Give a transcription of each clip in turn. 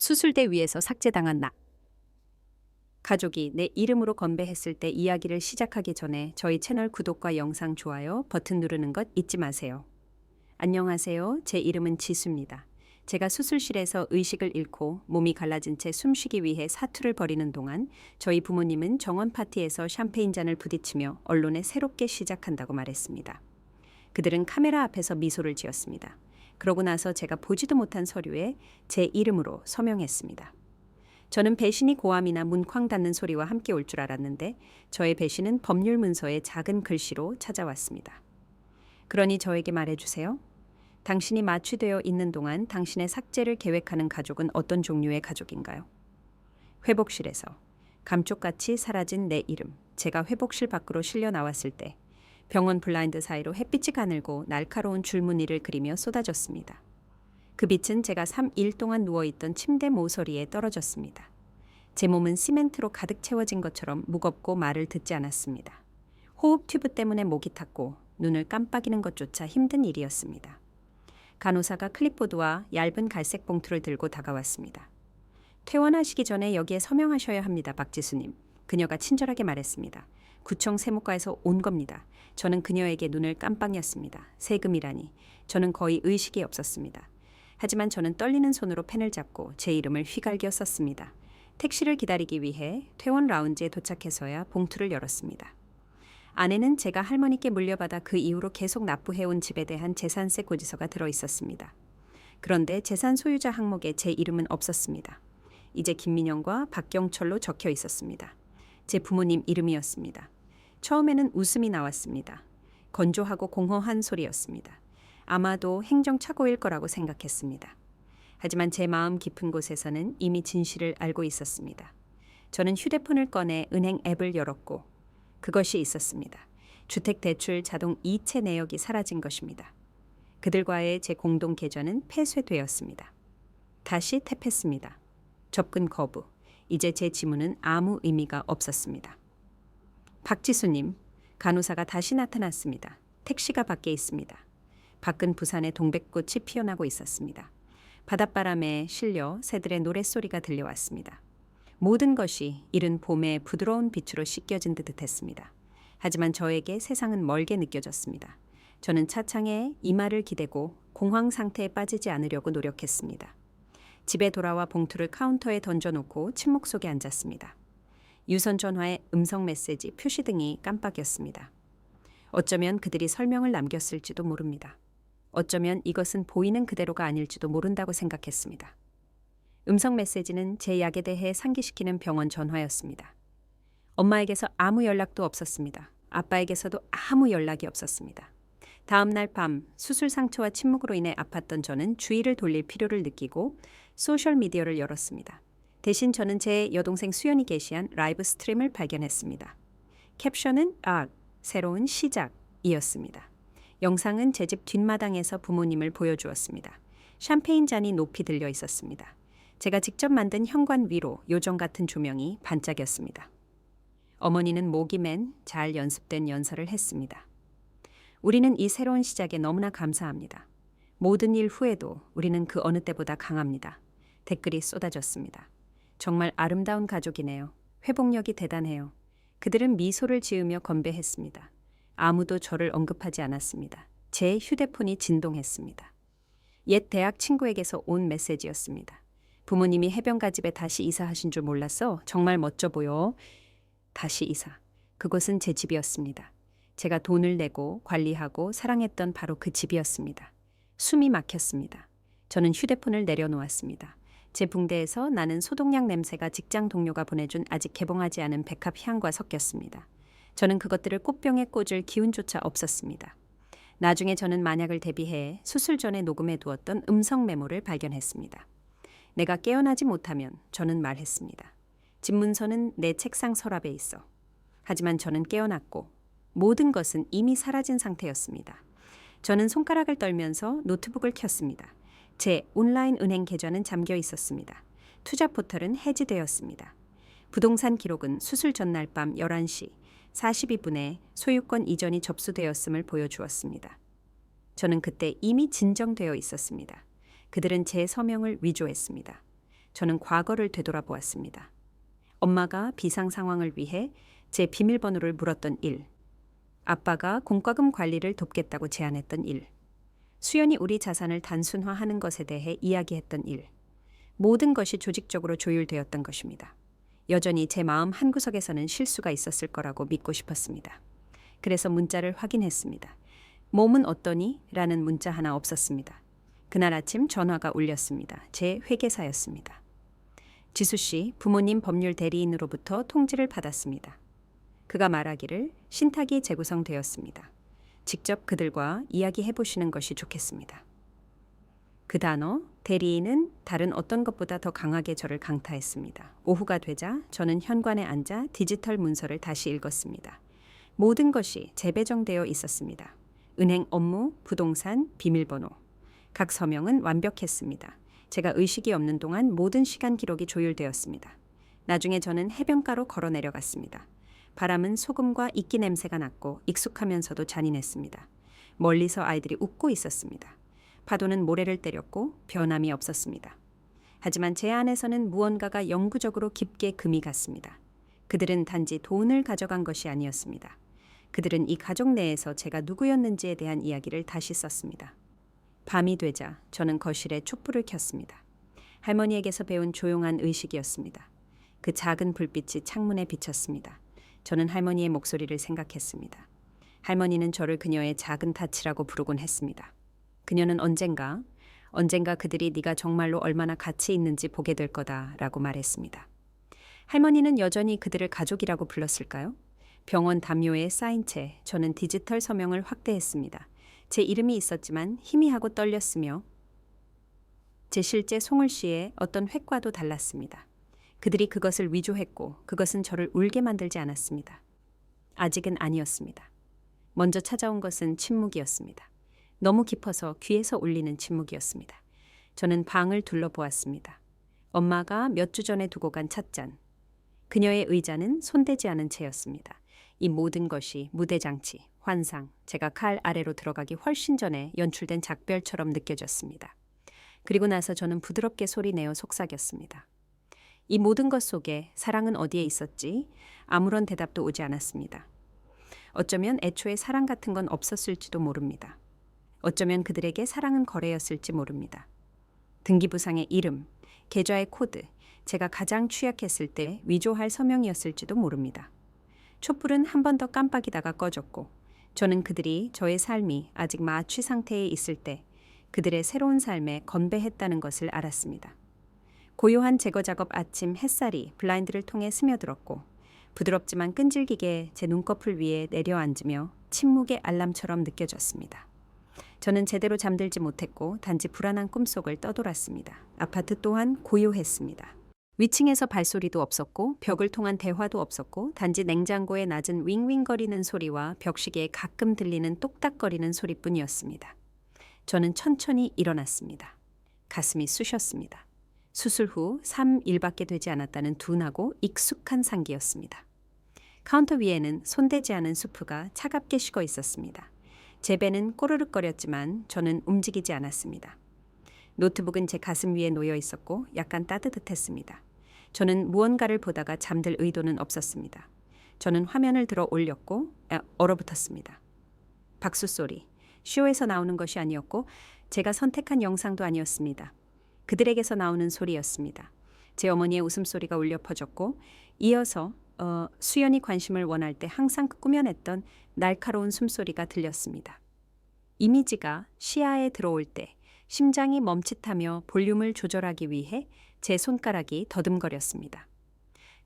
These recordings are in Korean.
수술대 위에서 삭제당한 나. 가족이 내 이름으로 건배했을 때 이야기를 시작하기 전에 저희 채널 구독과 영상 좋아요 버튼 누르는 것 잊지 마세요. 안녕하세요. 제 이름은 지수입니다. 제가 수술실에서 의식을 잃고 몸이 갈라진 채 숨쉬기 위해 사투를 벌이는 동안 저희 부모님은 정원 파티에서 샴페인 잔을 부딪히며 언론에 새롭게 시작한다고 말했습니다. 그들은 카메라 앞에서 미소를 지었습니다. 그러고 나서 제가 보지도 못한 서류에 제 이름으로 서명했습니다. 저는 배신이 고함이나 문쾅 닫는 소리와 함께 올 줄 알았는데 저의 배신은 법률 문서의 작은 글씨로 찾아왔습니다. 그러니 저에게 말해주세요. 당신이 마취되어 있는 동안 당신의 삭제를 계획하는 가족은 어떤 종류의 가족인가요? 회복실에서 감쪽같이 사라진 내 이름. 제가 회복실 밖으로 실려 나왔을 때 병원 블라인드 사이로 햇빛이 가늘고 날카로운 줄무늬를 그리며 쏟아졌습니다. 그 빛은 제가 3일 동안 누워있던 침대 모서리에 떨어졌습니다. 제 몸은 시멘트로 가득 채워진 것처럼 무겁고 말을 듣지 않았습니다. 호흡 튜브 때문에 목이 탔고 눈을 깜빡이는 것조차 힘든 일이었습니다. 간호사가 클립보드와 얇은 갈색 봉투를 들고 다가왔습니다. 퇴원하시기 전에 여기에 서명하셔야 합니다, 박지수님. 그녀가 친절하게 말했습니다. 구청 세무과에서 온 겁니다. 저는 그녀에게 눈을 깜빡였습니다. 세금이라니. 저는 거의 의식이 없었습니다. 하지만 저는 떨리는 손으로 펜을 잡고 제 이름을 휘갈겨 썼습니다. 택시를 기다리기 위해 퇴원 라운지에 도착해서야 봉투를 열었습니다. 안에는 제가 할머니께 물려받아 그 이후로 계속 납부해온 집에 대한 재산세 고지서가 들어있었습니다. 그런데 재산 소유자 항목에 제 이름은 없었습니다. 이제 김민영과 박경철로 적혀 있었습니다. 제 부모님 이름이었습니다. 처음에는 웃음이 나왔습니다. 건조하고 공허한 소리였습니다. 아마도 행정착오일 거라고 생각했습니다. 하지만 제 마음 깊은 곳에서는 이미 진실을 알고 있었습니다. 저는 휴대폰을 꺼내 은행 앱을 열었고 그것이 있었습니다. 주택대출 자동 이체 내역이 사라진 것입니다. 그들과의 제 공동 계좌는 폐쇄되었습니다. 다시 탭했습니다. 접근 거부. 이제 제 지문은 아무 의미가 없었습니다. 박지수님, 간호사가 다시 나타났습니다. 택시가 밖에 있습니다. 밖은 부산의 동백꽃이 피어나고 있었습니다. 바닷바람에 실려 새들의 노랫소리가 들려왔습니다. 모든 것이 이른 봄의 부드러운 빛으로 씻겨진 듯 했습니다. 하지만 저에게 세상은 멀게 느껴졌습니다. 저는 차창에 이마를 기대고 공황 상태에 빠지지 않으려고 노력했습니다. 집에 돌아와 봉투를 카운터에 던져놓고 침묵 속에 앉았습니다. 유선 전화의 음성 메시지 표시등이 깜빡였습니다. 어쩌면 그들이 설명을 남겼을지도 모릅니다. 어쩌면 이것은 보이는 그대로가 아닐지도 모른다고 생각했습니다. 음성 메시지는 제 약에 대해 상기시키는 병원 전화였습니다. 엄마에게서 아무 연락도 없었습니다. 아빠에게서도 아무 연락이 없었습니다. 다음 날 밤 수술 상처와 침묵으로 인해 아팠던 저는 주의를 돌릴 필요를 느끼고 소셜미디어를 열었습니다. 대신 저는 제 여동생 수연이 게시한 라이브 스트림을 발견했습니다. 캡션은 새로운 시작이었습니다. 영상은 제 집 뒷마당에서 부모님을 보여주었습니다. 샴페인 잔이 높이 들려 있었습니다. 제가 직접 만든 현관 위로 요정 같은 조명이 반짝였습니다. 어머니는 목이 맨 잘 연습된 연설을 했습니다. 우리는 이 새로운 시작에 너무나 감사합니다. 모든 일 후에도 우리는 그 어느 때보다 강합니다. 댓글이 쏟아졌습니다. 정말 아름다운 가족이네요. 회복력이 대단해요. 그들은 미소를 지으며 건배했습니다. 아무도 저를 언급하지 않았습니다. 제 휴대폰이 진동했습니다. 옛 대학 친구에게서 온 메시지였습니다. 부모님이 해변가 집에 다시 이사하신 줄 몰랐어. 정말 멋져 보여. 다시 이사. 그곳은 제 집이었습니다. 제가 돈을 내고 관리하고 사랑했던 바로 그 집이었습니다. 숨이 막혔습니다. 저는 휴대폰을 내려놓았습니다. 제 붕대에서 나는 소독약 냄새가 직장 동료가 보내준 아직 개봉하지 않은 백합 향과 섞였습니다. 저는 그것들을 꽃병에 꽂을 기운조차 없었습니다. 나중에 저는 만약을 대비해 수술 전에 녹음해 두었던 음성 메모를 발견했습니다. 내가 깨어나지 못하면 저는 말했습니다. 집 문서는 내 책상 서랍에 있어. 하지만 저는 깨어났고 모든 것은 이미 사라진 상태였습니다. 저는 손가락을 떨면서 노트북을 켰습니다. 제 온라인 은행 계좌는 잠겨 있었습니다. 투자 포털은 해지되었습니다. 부동산 기록은 수술 전날 밤 11시 42분에 소유권 이전이 접수되었음을 보여주었습니다. 저는 그때 이미 진정되어 있었습니다. 그들은 제 서명을 위조했습니다. 저는 과거를 되돌아보았습니다. 엄마가 비상 상황을 위해 제 비밀번호를 물었던 일, 아빠가 공과금 관리를 돕겠다고 제안했던 일, 수연이 우리 자산을 단순화하는 것에 대해 이야기했던 일, 모든 것이 조직적으로 조율되었던 것입니다. 여전히 제 마음 한구석에서는 실수가 있었을 거라고 믿고 싶었습니다. 그래서 문자를 확인했습니다. 몸은 어떠니? 라는 문자 하나 없었습니다. 그날 아침 전화가 울렸습니다. 제 회계사였습니다. 지수 씨, 부모님 법률 대리인으로부터 통지를 받았습니다. 그가 말하기를 신탁이 재구성되었습니다. 직접 그들과 이야기해 보시는 것이 좋겠습니다. 그 단어, 대리인은 다른 어떤 것보다 더 강하게 저를 강타했습니다. 오후가 되자 저는 현관에 앉아 디지털 문서를 다시 읽었습니다. 모든 것이 재배정되어 있었습니다. 은행 업무, 부동산, 비밀번호. 각 서명은 완벽했습니다. 제가 의식이 없는 동안 모든 시간 기록이 조율되었습니다. 나중에 저는 해변가로 걸어 내려갔습니다. 바람은 소금과 이끼 냄새가 났고 익숙하면서도 잔인했습니다. 멀리서 아이들이 웃고 있었습니다. 파도는 모래를 때렸고 변함이 없었습니다. 하지만 제 안에서는 무언가가 영구적으로 깊게 금이 갔습니다. 그들은 단지 돈을 가져간 것이 아니었습니다. 그들은 이 가족 내에서 제가 누구였는지에 대한 이야기를 다시 썼습니다. 밤이 되자 저는 거실에 촛불을 켰습니다. 할머니에게서 배운 조용한 의식이었습니다. 그 작은 불빛이 창문에 비쳤습니다. 저는 할머니의 목소리를 생각했습니다. 할머니는 저를 그녀의 작은 닻이라고 부르곤 했습니다. 그녀는 언젠가 그들이 네가 정말로 얼마나 가치 있는지 보게 될 거다라고 말했습니다. 할머니는 여전히 그들을 가족이라고 불렀을까요? 병원 담요에 쌓인 채 저는 디지털 서명을 확대했습니다. 제 이름이 있었지만 희미하고 떨렸으며 제 실제 송을 씨의 어떤 획과도 달랐습니다. 그들이 그것을 위조했고 그것은 저를 울게 만들지 않았습니다. 아직은 아니었습니다. 먼저 찾아온 것은 침묵이었습니다. 너무 깊어서 귀에서 울리는 침묵이었습니다. 저는 방을 둘러보았습니다. 엄마가 몇 주 전에 두고 간 찻잔. 그녀의 의자는 손대지 않은 채였습니다. 이 모든 것이 무대장치, 환상, 제가 칼 아래로 들어가기 훨씬 전에 연출된 작별처럼 느껴졌습니다. 그리고 나서 저는 부드럽게 소리내어 속삭였습니다. 이 모든 것 속에 사랑은 어디에 있었지? 아무런 대답도 오지 않았습니다. 어쩌면 애초에 사랑 같은 건 없었을지도 모릅니다. 어쩌면 그들에게 사랑은 거래였을지 모릅니다. 등기부상의 이름, 계좌의 코드, 제가 가장 취약했을 때 위조할 서명이었을지도 모릅니다. 촛불은 한 번 더 깜빡이다가 꺼졌고 저는 그들이 저의 삶이 아직 마취 상태에 있을 때 그들의 새로운 삶에 건배했다는 것을 알았습니다. 고요한 제거 작업 아침 햇살이 블라인드를 통해 스며들었고 부드럽지만 끈질기게 제 눈꺼풀 위에 내려앉으며 침묵의 알람처럼 느껴졌습니다. 저는 제대로 잠들지 못했고 단지 불안한 꿈속을 떠돌았습니다. 아파트 또한 고요했습니다. 위층에서 발소리도 없었고 벽을 통한 대화도 없었고 단지 냉장고의 낮은 윙윙거리는 소리와 벽시계에 가끔 들리는 똑딱거리는 소리뿐이었습니다. 저는 천천히 일어났습니다. 가슴이 쑤셨습니다. 수술 후 3일밖에 되지 않았다는 둔하고 익숙한 상기였습니다. 카운터 위에는 손대지 않은 수프가 차갑게 식어 있었습니다. 제 배는 꼬르륵거렸지만 저는 움직이지 않았습니다. 노트북은 제 가슴 위에 놓여 있었고 약간 따뜻했습니다. 저는 무언가를 보다가 잠들 의도는 없었습니다. 저는 화면을 들어 올렸고 얼어붙었습니다. 박수 소리, 쇼에서 나오는 것이 아니었고 제가 선택한 영상도 아니었습니다. 그들에게서 나오는 소리였습니다. 제 어머니의 웃음소리가 울려 퍼졌고 이어서 수연이 관심을 원할 때 항상 꾸며냈던 날카로운 숨소리가 들렸습니다. 이미지가 시야에 들어올 때 심장이 멈칫하며 볼륨을 조절하기 위해 제 손가락이 더듬거렸습니다.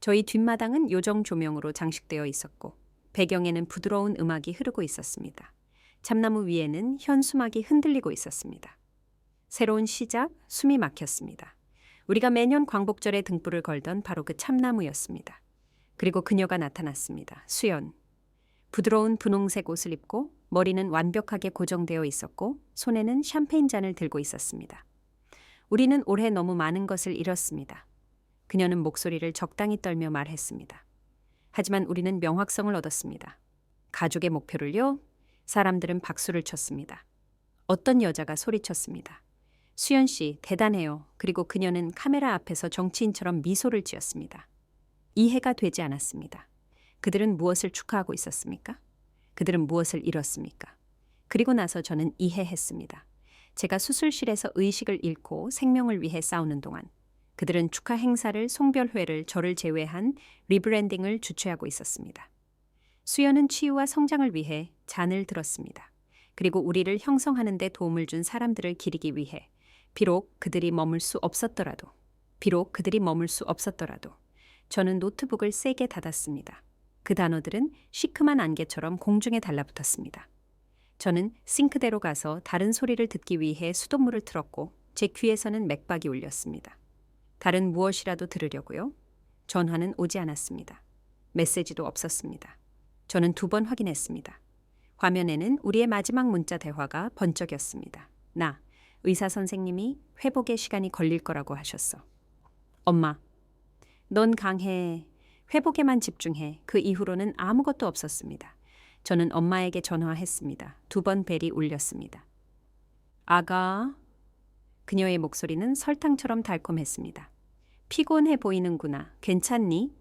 저희 뒷마당은 요정 조명으로 장식되어 있었고 배경에는 부드러운 음악이 흐르고 있었습니다. 참나무 위에는 현수막이 흔들리고 있었습니다. 새로운 시작, 숨이 막혔습니다. 우리가 매년 광복절에 등불을 걸던 바로 그 참나무였습니다. 그리고 그녀가 나타났습니다. 수연. 부드러운 분홍색 옷을 입고 머리는 완벽하게 고정되어 있었고 손에는 샴페인 잔을 들고 있었습니다. 우리는 올해 너무 많은 것을 잃었습니다. 그녀는 목소리를 적당히 떨며 말했습니다. 하지만 우리는 명확성을 얻었습니다. 가족의 목표를요? 사람들은 박수를 쳤습니다. 어떤 여자가 소리쳤습니다. 수연 씨, 대단해요. 그리고 그녀는 카메라 앞에서 정치인처럼 미소를 지었습니다. 이해가 되지 않았습니다. 그들은 무엇을 축하하고 있었습니까? 그들은 무엇을 잃었습니까? 그리고 나서 저는 이해했습니다. 제가 수술실에서 의식을 잃고 생명을 위해 싸우는 동안 그들은 축하 행사를, 송별회를, 저를 제외한 리브랜딩을 주최하고 있었습니다. 수연은 치유와 성장을 위해 잔을 들었습니다. 그리고 우리를 형성하는 데 도움을 준 사람들을 기리기 위해 비록 그들이 머물 수 없었더라도 저는 노트북을 세게 닫았습니다. 그 단어들은 시큼한 안개처럼 공중에 달라붙었습니다. 저는 싱크대로 가서 다른 소리를 듣기 위해 수돗물을 틀었고 제 귀에서는 맥박이 울렸습니다. 다른 무엇이라도 들으려고요. 전화는 오지 않았습니다. 메시지도 없었습니다. 저는 2번 확인했습니다. 화면에는 우리의 마지막 문자 대화가 번쩍였습니다. 나, 의사 선생님이 회복의 시간이 걸릴 거라고 하셨어. 엄마, 넌 강해. 회복에만 집중해. 그 이후로는 아무것도 없었습니다. 저는 엄마에게 전화했습니다. 2번 벨이 울렸습니다. 아가. 그녀의 목소리는 설탕처럼 달콤했습니다. 피곤해 보이는구나. 괜찮니?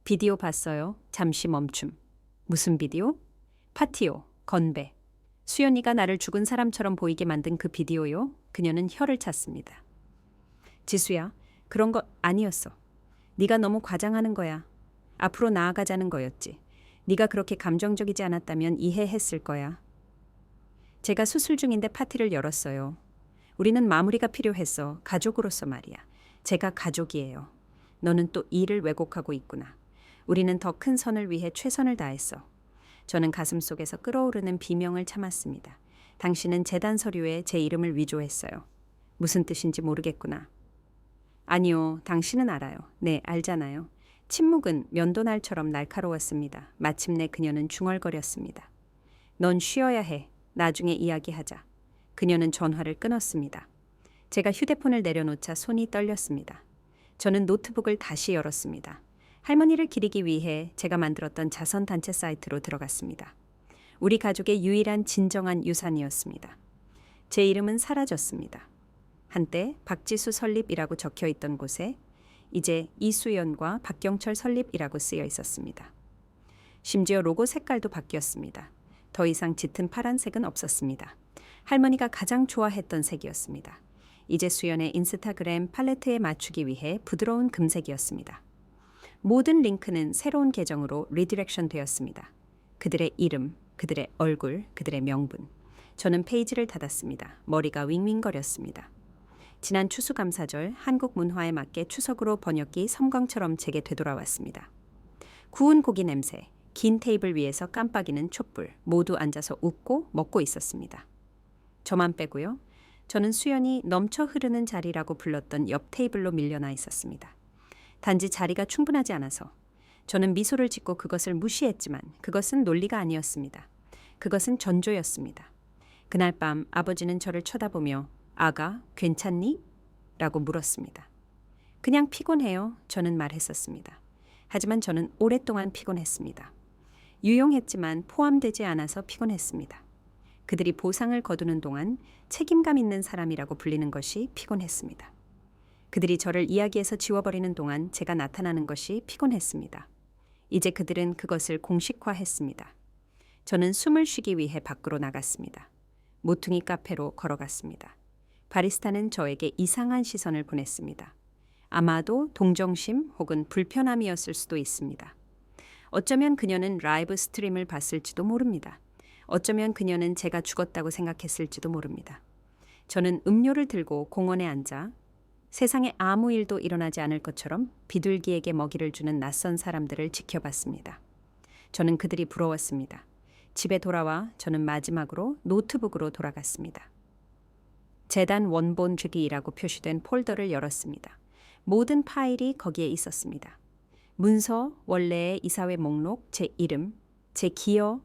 비디오 봤어요. 잠시 멈춤. 무슨 비디오? 파티요. 건배. 수연이가 나를 죽은 사람처럼 보이게 만든 그 비디오요. 그녀는 혀를 찼습니다. 지수야, 그런 거 아니었어. 네가 너무 과장하는 거야. 앞으로 나아가자는 거였지. 네가 그렇게 감정적이지 않았다면 이해했을 거야. 제가 수술 중인데 파티를 열었어요. 우리는 마무리가 필요했어. 가족으로서 말이야. 제가 가족이에요. 너는 또 일을 왜곡하고 있구나. 우리는 더 큰 선을 위해 최선을 다했어. 저는 가슴속에서 끓어오르는 비명을 참았습니다. 당신은 재단 서류에 제 이름을 위조했어요. 무슨 뜻인지 모르겠구나. 아니요, 당신은 알아요. 네, 알잖아요. 침묵은 면도날처럼 날카로웠습니다. 마침내 그녀는 중얼거렸습니다. 넌 쉬어야 해. 나중에 이야기하자. 그녀는 전화를 끊었습니다. 제가 휴대폰을 내려놓자 손이 떨렸습니다. 저는 노트북을 다시 열었습니다. 할머니를 기리기 위해 제가 만들었던 자선단체 사이트로 들어갔습니다. 우리 가족의 유일한 진정한 유산이었습니다. 제 이름은 사라졌습니다. 한때 박지수 설립이라고 적혀 있던 곳에 이제 이수연과 박경철 설립이라고 쓰여 있었습니다. 심지어 로고 색깔도 바뀌었습니다. 더 이상 짙은 파란색은 없었습니다. 할머니가 가장 좋아했던 색이었습니다. 이제 수연의 인스타그램 팔레트에 맞추기 위해 부드러운 금색이었습니다. 모든 링크는 새로운 계정으로 리디렉션 되었습니다. 그들의 이름, 그들의 얼굴, 그들의 명분. 저는 페이지를 닫았습니다. 머리가 윙윙거렸습니다. 지난 추수감사절 한국 문화에 맞게 추석으로 번역기 섬광처럼 제게 되돌아왔습니다. 구운 고기 냄새, 긴 테이블 위에서 깜빡이는 촛불, 모두 앉아서 웃고 먹고 있었습니다. 저만 빼고요. 저는 수연이 넘쳐 흐르는 자리라고 불렀던 옆 테이블로 밀려나 있었습니다. 단지 자리가 충분하지 않아서 저는 미소를 짓고 그것을 무시했지만 그것은 논리가 아니었습니다. 그것은 전조였습니다. 그날 밤 아버지는 저를 쳐다보며 아가, 괜찮니? 라고 물었습니다. 그냥 피곤해요. 저는 말했었습니다. 하지만 저는 오랫동안 피곤했습니다. 유용했지만 포함되지 않아서 피곤했습니다. 그들이 보상을 거두는 동안 책임감 있는 사람이라고 불리는 것이 피곤했습니다. 그들이 저를 이야기에서 지워버리는 동안 제가 나타나는 것이 피곤했습니다. 이제 그들은 그것을 공식화했습니다. 저는 숨을 쉬기 위해 밖으로 나갔습니다. 모퉁이 카페로 걸어갔습니다. 바리스타는 저에게 이상한 시선을 보냈습니다. 아마도 동정심 혹은 불편함이었을 수도 있습니다. 어쩌면 그녀는 라이브 스트림을 봤을지도 모릅니다. 어쩌면 그녀는 제가 죽었다고 생각했을지도 모릅니다. 저는 음료를 들고 공원에 앉아 세상에 아무 일도 일어나지 않을 것처럼 비둘기에게 먹이를 주는 낯선 사람들을 지켜봤습니다. 저는 그들이 부러웠습니다. 집에 돌아와 저는 마지막으로 노트북으로 돌아갔습니다. 재단 원본주기라고 표시된 폴더를 열었습니다. 모든 파일이 거기에 있었습니다. 문서, 원래의 이사회 목록, 제 이름, 제 기여,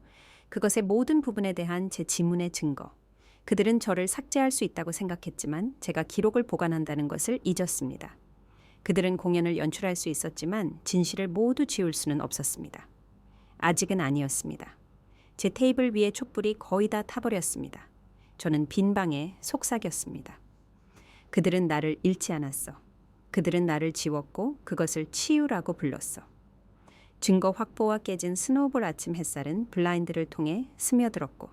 그것의 모든 부분에 대한 제 지문의 증거. 그들은 저를 삭제할 수 있다고 생각했지만 제가 기록을 보관한다는 것을 잊었습니다. 그들은 공연을 연출할 수 있었지만 진실을 모두 지울 수는 없었습니다. 아직은 아니었습니다. 제 테이블 위의 촛불이 거의 다 타버렸습니다. 저는 빈 방에 속삭였습니다. 그들은 나를 잃지 않았어. 그들은 나를 지웠고 그것을 치유라고 불렀어. 증거 확보와 깨진 스노우볼 아침 햇살은 블라인드를 통해 스며들었고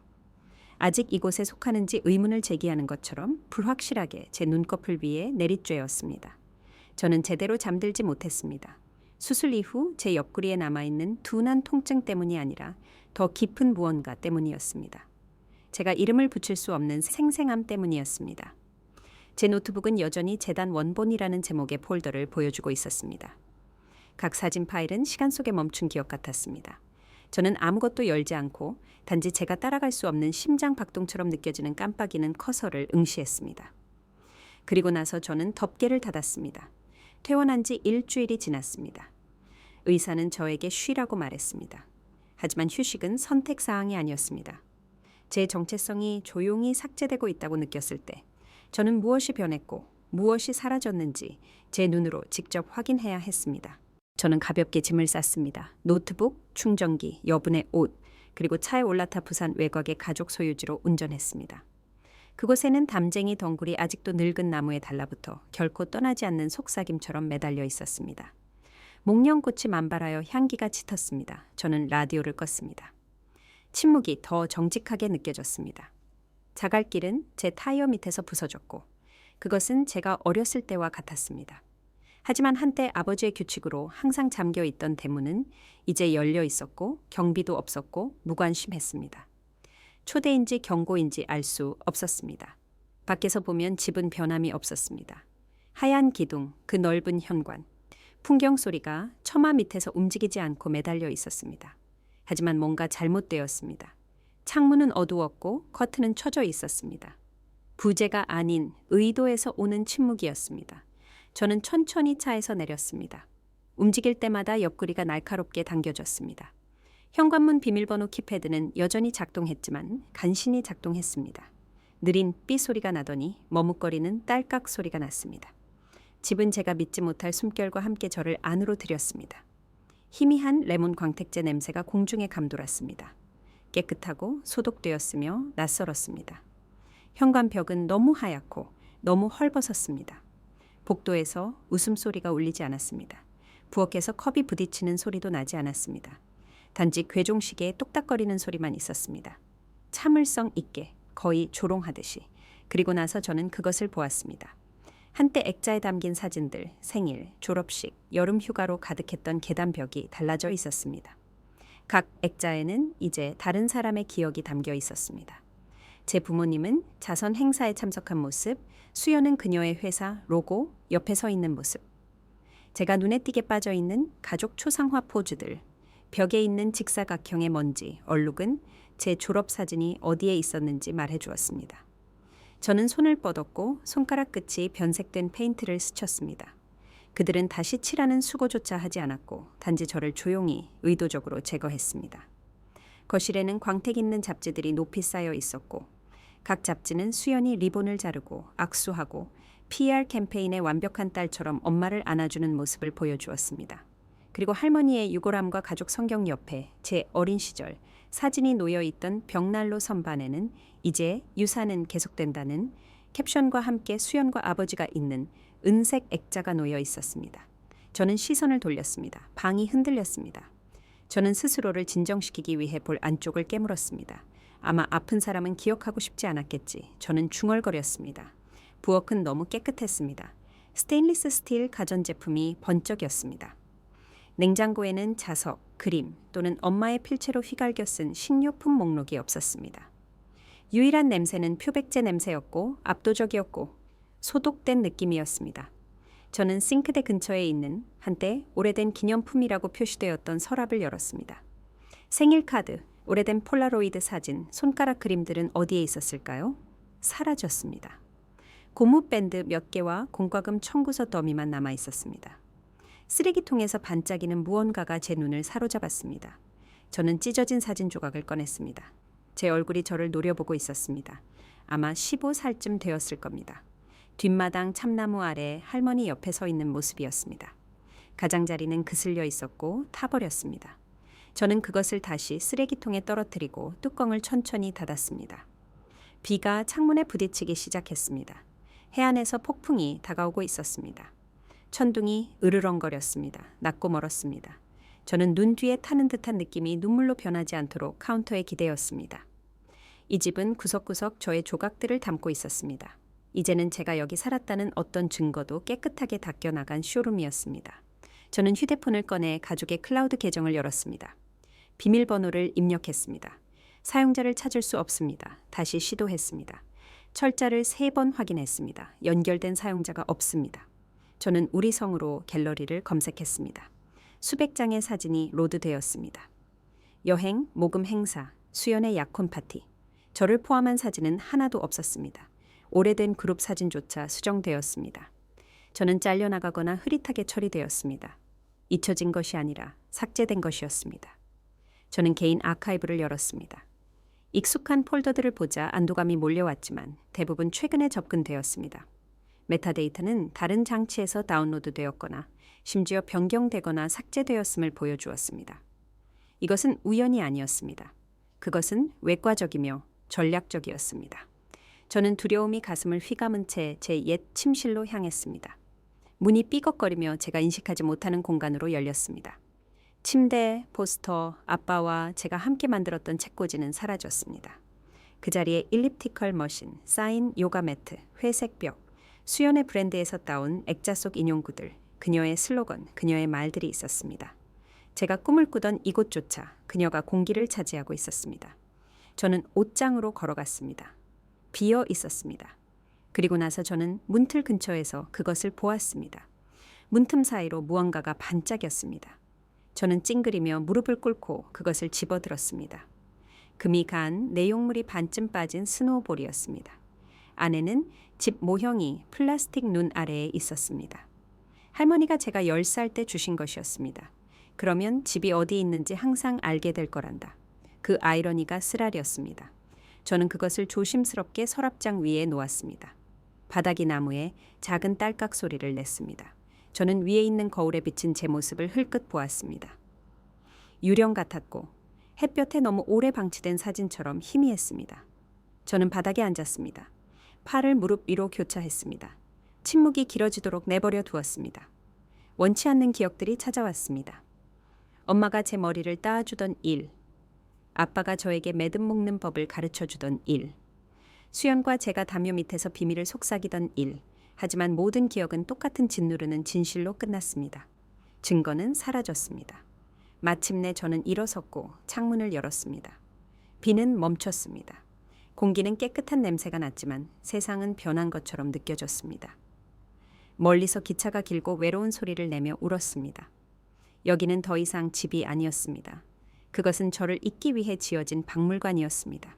아직 이곳에 속하는지 의문을 제기하는 것처럼 불확실하게 제 눈꺼풀 위에 내리쬐었습니다. 저는 제대로 잠들지 못했습니다. 수술 이후 제 옆구리에 남아있는 둔한 통증 때문이 아니라 더 깊은 무언가 때문이었습니다. 제가 이름을 붙일 수 없는 생생함 때문이었습니다. 제 노트북은 여전히 재단 원본이라는 제목의 폴더를 보여주고 있었습니다. 각 사진 파일은 시간 속에 멈춘 기억 같았습니다. 저는 아무것도 열지 않고 단지 제가 따라갈 수 없는 심장 박동처럼 느껴지는 깜빡이는 커서를 응시했습니다. 그리고 나서 저는 덮개를 닫았습니다. 퇴원한 지 일주일이 지났습니다. 의사는 저에게 쉬라고 말했습니다. 하지만 휴식은 선택사항이 아니었습니다. 제 정체성이 조용히 삭제되고 있다고 느꼈을 때 저는 무엇이 변했고 무엇이 사라졌는지 제 눈으로 직접 확인해야 했습니다. 저는 가볍게 짐을 쌌습니다. 노트북, 충전기, 여분의 옷, 그리고 차에 올라타 부산 외곽의 가족 소유지로 운전했습니다. 그곳에는 담쟁이 덩굴이 아직도 늙은 나무에 달라붙어 결코 떠나지 않는 속삭임처럼 매달려 있었습니다. 목련꽃이 만발하여 향기가 짙었습니다. 저는 라디오를 껐습니다. 침묵이 더 정직하게 느껴졌습니다. 자갈길은 제 타이어 밑에서 부서졌고 그것은 제가 어렸을 때와 같았습니다. 하지만 한때 아버지의 규칙으로 항상 잠겨 있던 대문은 이제 열려 있었고 경비도 없었고 무관심했습니다. 초대인지 경고인지 알 수 없었습니다. 밖에서 보면 집은 변함이 없었습니다. 하얀 기둥, 그 넓은 현관, 풍경 소리가 처마 밑에서 움직이지 않고 매달려 있었습니다. 하지만 뭔가 잘못되었습니다. 창문은 어두웠고 커튼은 쳐져 있었습니다. 부재가 아닌 의도에서 오는 침묵이었습니다. 저는 천천히 차에서 내렸습니다. 움직일 때마다 옆구리가 날카롭게 당겨졌습니다. 현관문 비밀번호 키패드는 여전히 작동했지만 간신히 작동했습니다. 느린 삐 소리가 나더니 머뭇거리는 딸깍 소리가 났습니다. 집은 제가 믿지 못할 숨결과 함께 저를 안으로 들였습니다. 희미한 레몬 광택제 냄새가 공중에 감돌았습니다. 깨끗하고 소독되었으며 낯설었습니다. 현관벽은 너무 하얗고 너무 헐벗었습니다. 복도에서 웃음소리가 울리지 않았습니다. 부엌에서 컵이 부딪히는 소리도 나지 않았습니다. 단지 괴종시계의 똑딱거리는 소리만 있었습니다. 참을성 있게, 거의 조롱하듯이. 그리고 나서 저는 그것을 보았습니다. 한때 액자에 담긴 사진들, 생일, 졸업식, 여름 휴가로 가득했던 계단벽이 달라져 있었습니다. 각 액자에는 이제 다른 사람의 기억이 담겨 있었습니다. 제 부모님은 자선 행사에 참석한 모습, 수연은 그녀의 회사 로고 옆에 서 있는 모습. 제가 눈에 띄게 빠져 있는 가족 초상화 포즈들, 벽에 있는 직사각형의 먼지, 얼룩은 제 졸업 사진이 어디에 있었는지 말해 주었습니다. 저는 손을 뻗었고 손가락 끝이 변색된 페인트를 스쳤습니다. 그들은 다시 칠하는 수고조차 하지 않았고 단지 저를 조용히 의도적으로 제거했습니다. 거실에는 광택 있는 잡지들이 높이 쌓여 있었고 각 잡지는 수연이 리본을 자르고 악수하고 PR 캠페인의 완벽한 딸처럼 엄마를 안아주는 모습을 보여주었습니다. 그리고 할머니의 유골함과 가족 성경 옆에 제 어린 시절 사진이 놓여있던 벽난로 선반에는 이제 유산은 계속된다는 캡션과 함께 수연과 아버지가 있는 은색 액자가 놓여 있었습니다. 저는 시선을 돌렸습니다. 방이 흔들렸습니다. 저는 스스로를 진정시키기 위해 볼 안쪽을 깨물었습니다. 아마 아픈 사람은 기억하고 싶지 않았겠지. 저는 중얼거렸습니다. 부엌은 너무 깨끗했습니다. 스테인리스 스틸 가전제품이 번쩍였습니다. 냉장고에는 자석, 그림 또는 엄마의 필체로 휘갈겨 쓴 식료품 목록이 없었습니다. 유일한 냄새는 표백제 냄새였고 압도적이었고 소독된 느낌이었습니다. 저는 싱크대 근처에 있는 한때 오래된 기념품이라고 표시되었던 서랍을 열었습니다. 생일 카드, 오래된 폴라로이드 사진, 손가락 그림들은 어디에 있었을까요? 사라졌습니다. 고무밴드 몇 개와 공과금 청구서 더미만 남아 있었습니다. 쓰레기통에서 반짝이는 무언가가 제 눈을 사로잡았습니다. 저는 찢어진 사진 조각을 꺼냈습니다. 제 얼굴이 저를 노려보고 있었습니다. 아마 15살쯤 되었을 겁니다. 뒷마당 참나무 아래 할머니 옆에 서 있는 모습이었습니다. 가장자리는 그슬려 있었고 타버렸습니다. 저는 그것을 다시 쓰레기통에 떨어뜨리고 뚜껑을 천천히 닫았습니다. 비가 창문에 부딪히기 시작했습니다. 해안에서 폭풍이 다가오고 있었습니다. 천둥이 으르렁거렸습니다. 낮고 멀었습니다. 저는 눈 뒤에 타는 듯한 느낌이 눈물로 변하지 않도록 카운터에 기대었습니다. 이 집은 구석구석 저의 조각들을 담고 있었습니다. 이제는 제가 여기 살았다는 어떤 증거도 깨끗하게 닦여나간 쇼룸이었습니다. 저는 휴대폰을 꺼내 가족의 클라우드 계정을 열었습니다. 비밀번호를 입력했습니다. 사용자를 찾을 수 없습니다. 다시 시도했습니다. 철자를 3번 확인했습니다. 연결된 사용자가 없습니다. 저는 우리 성으로 갤러리를 검색했습니다. 수백 장의 사진이 로드되었습니다. 여행, 모금 행사, 수연의 약혼 파티. 저를 포함한 사진은 하나도 없었습니다. 오래된 그룹 사진조차 수정되었습니다. 저는 잘려나가거나 흐릿하게 처리되었습니다. 잊혀진 것이 아니라 삭제된 것이었습니다. 저는 개인 아카이브를 열었습니다. 익숙한 폴더들을 보자 안도감이 몰려왔지만 대부분 최근에 접근되었습니다. 메타데이터는 다른 장치에서 다운로드되었거나 심지어 변경되거나 삭제되었음을 보여주었습니다. 이것은 우연이 아니었습니다. 그것은 외과적이며 전략적이었습니다. 저는 두려움이 가슴을 휘감은 채 제 옛 침실로 향했습니다. 문이 삐걱거리며 제가 인식하지 못하는 공간으로 열렸습니다. 침대, 포스터, 아빠와 제가 함께 만들었던 책꽂이는 사라졌습니다. 그 자리에 일립티컬 머신, 쌓인 요가 매트, 회색 벽, 수연의 브랜드에서 따온 액자 속 인용구들, 그녀의 슬로건, 그녀의 말들이 있었습니다. 제가 꿈을 꾸던 이곳조차 그녀가 공기를 차지하고 있었습니다. 저는 옷장으로 걸어갔습니다. 비어 있었습니다. 그리고 나서 저는 문틀 근처에서 그것을 보았습니다. 문틈 사이로 무언가가 반짝였습니다. 저는 찡그리며 무릎을 꿇고 그것을 집어들었습니다. 금이 간 내용물이 반쯤 빠진 스노우볼이었습니다. 안에는 집 모형이 플라스틱 눈 아래에 있었습니다. 할머니가 제가 10살 때 주신 것이었습니다. 그러면 집이 어디 있는지 항상 알게 될 거란다. 그 아이러니가 쓰라렸습니다. 저는 그것을 조심스럽게 서랍장 위에 놓았습니다. 바닥이 나무에 작은 딸깍 소리를 냈습니다. 저는 위에 있는 거울에 비친 제 모습을 흘끗 보았습니다. 유령 같았고 햇볕에 너무 오래 방치된 사진처럼 희미했습니다. 저는 바닥에 앉았습니다. 팔을 무릎 위로 교차했습니다. 침묵이 길어지도록 내버려 두었습니다. 원치 않는 기억들이 찾아왔습니다. 엄마가 제 머리를 따아주던 일, 아빠가 저에게 매듭 묶는 법을 가르쳐주던 일, 수연과 제가 담요 밑에서 비밀을 속삭이던 일, 하지만 모든 기억은 똑같은 짓누르는 진실로 끝났습니다. 증거는 사라졌습니다. 마침내 저는 일어섰고 창문을 열었습니다. 비는 멈췄습니다. 공기는 깨끗한 냄새가 났지만 세상은 변한 것처럼 느껴졌습니다. 멀리서 기차가 길고 외로운 소리를 내며 울었습니다. 여기는 더 이상 집이 아니었습니다. 그것은 저를 잊기 위해 지어진 박물관이었습니다.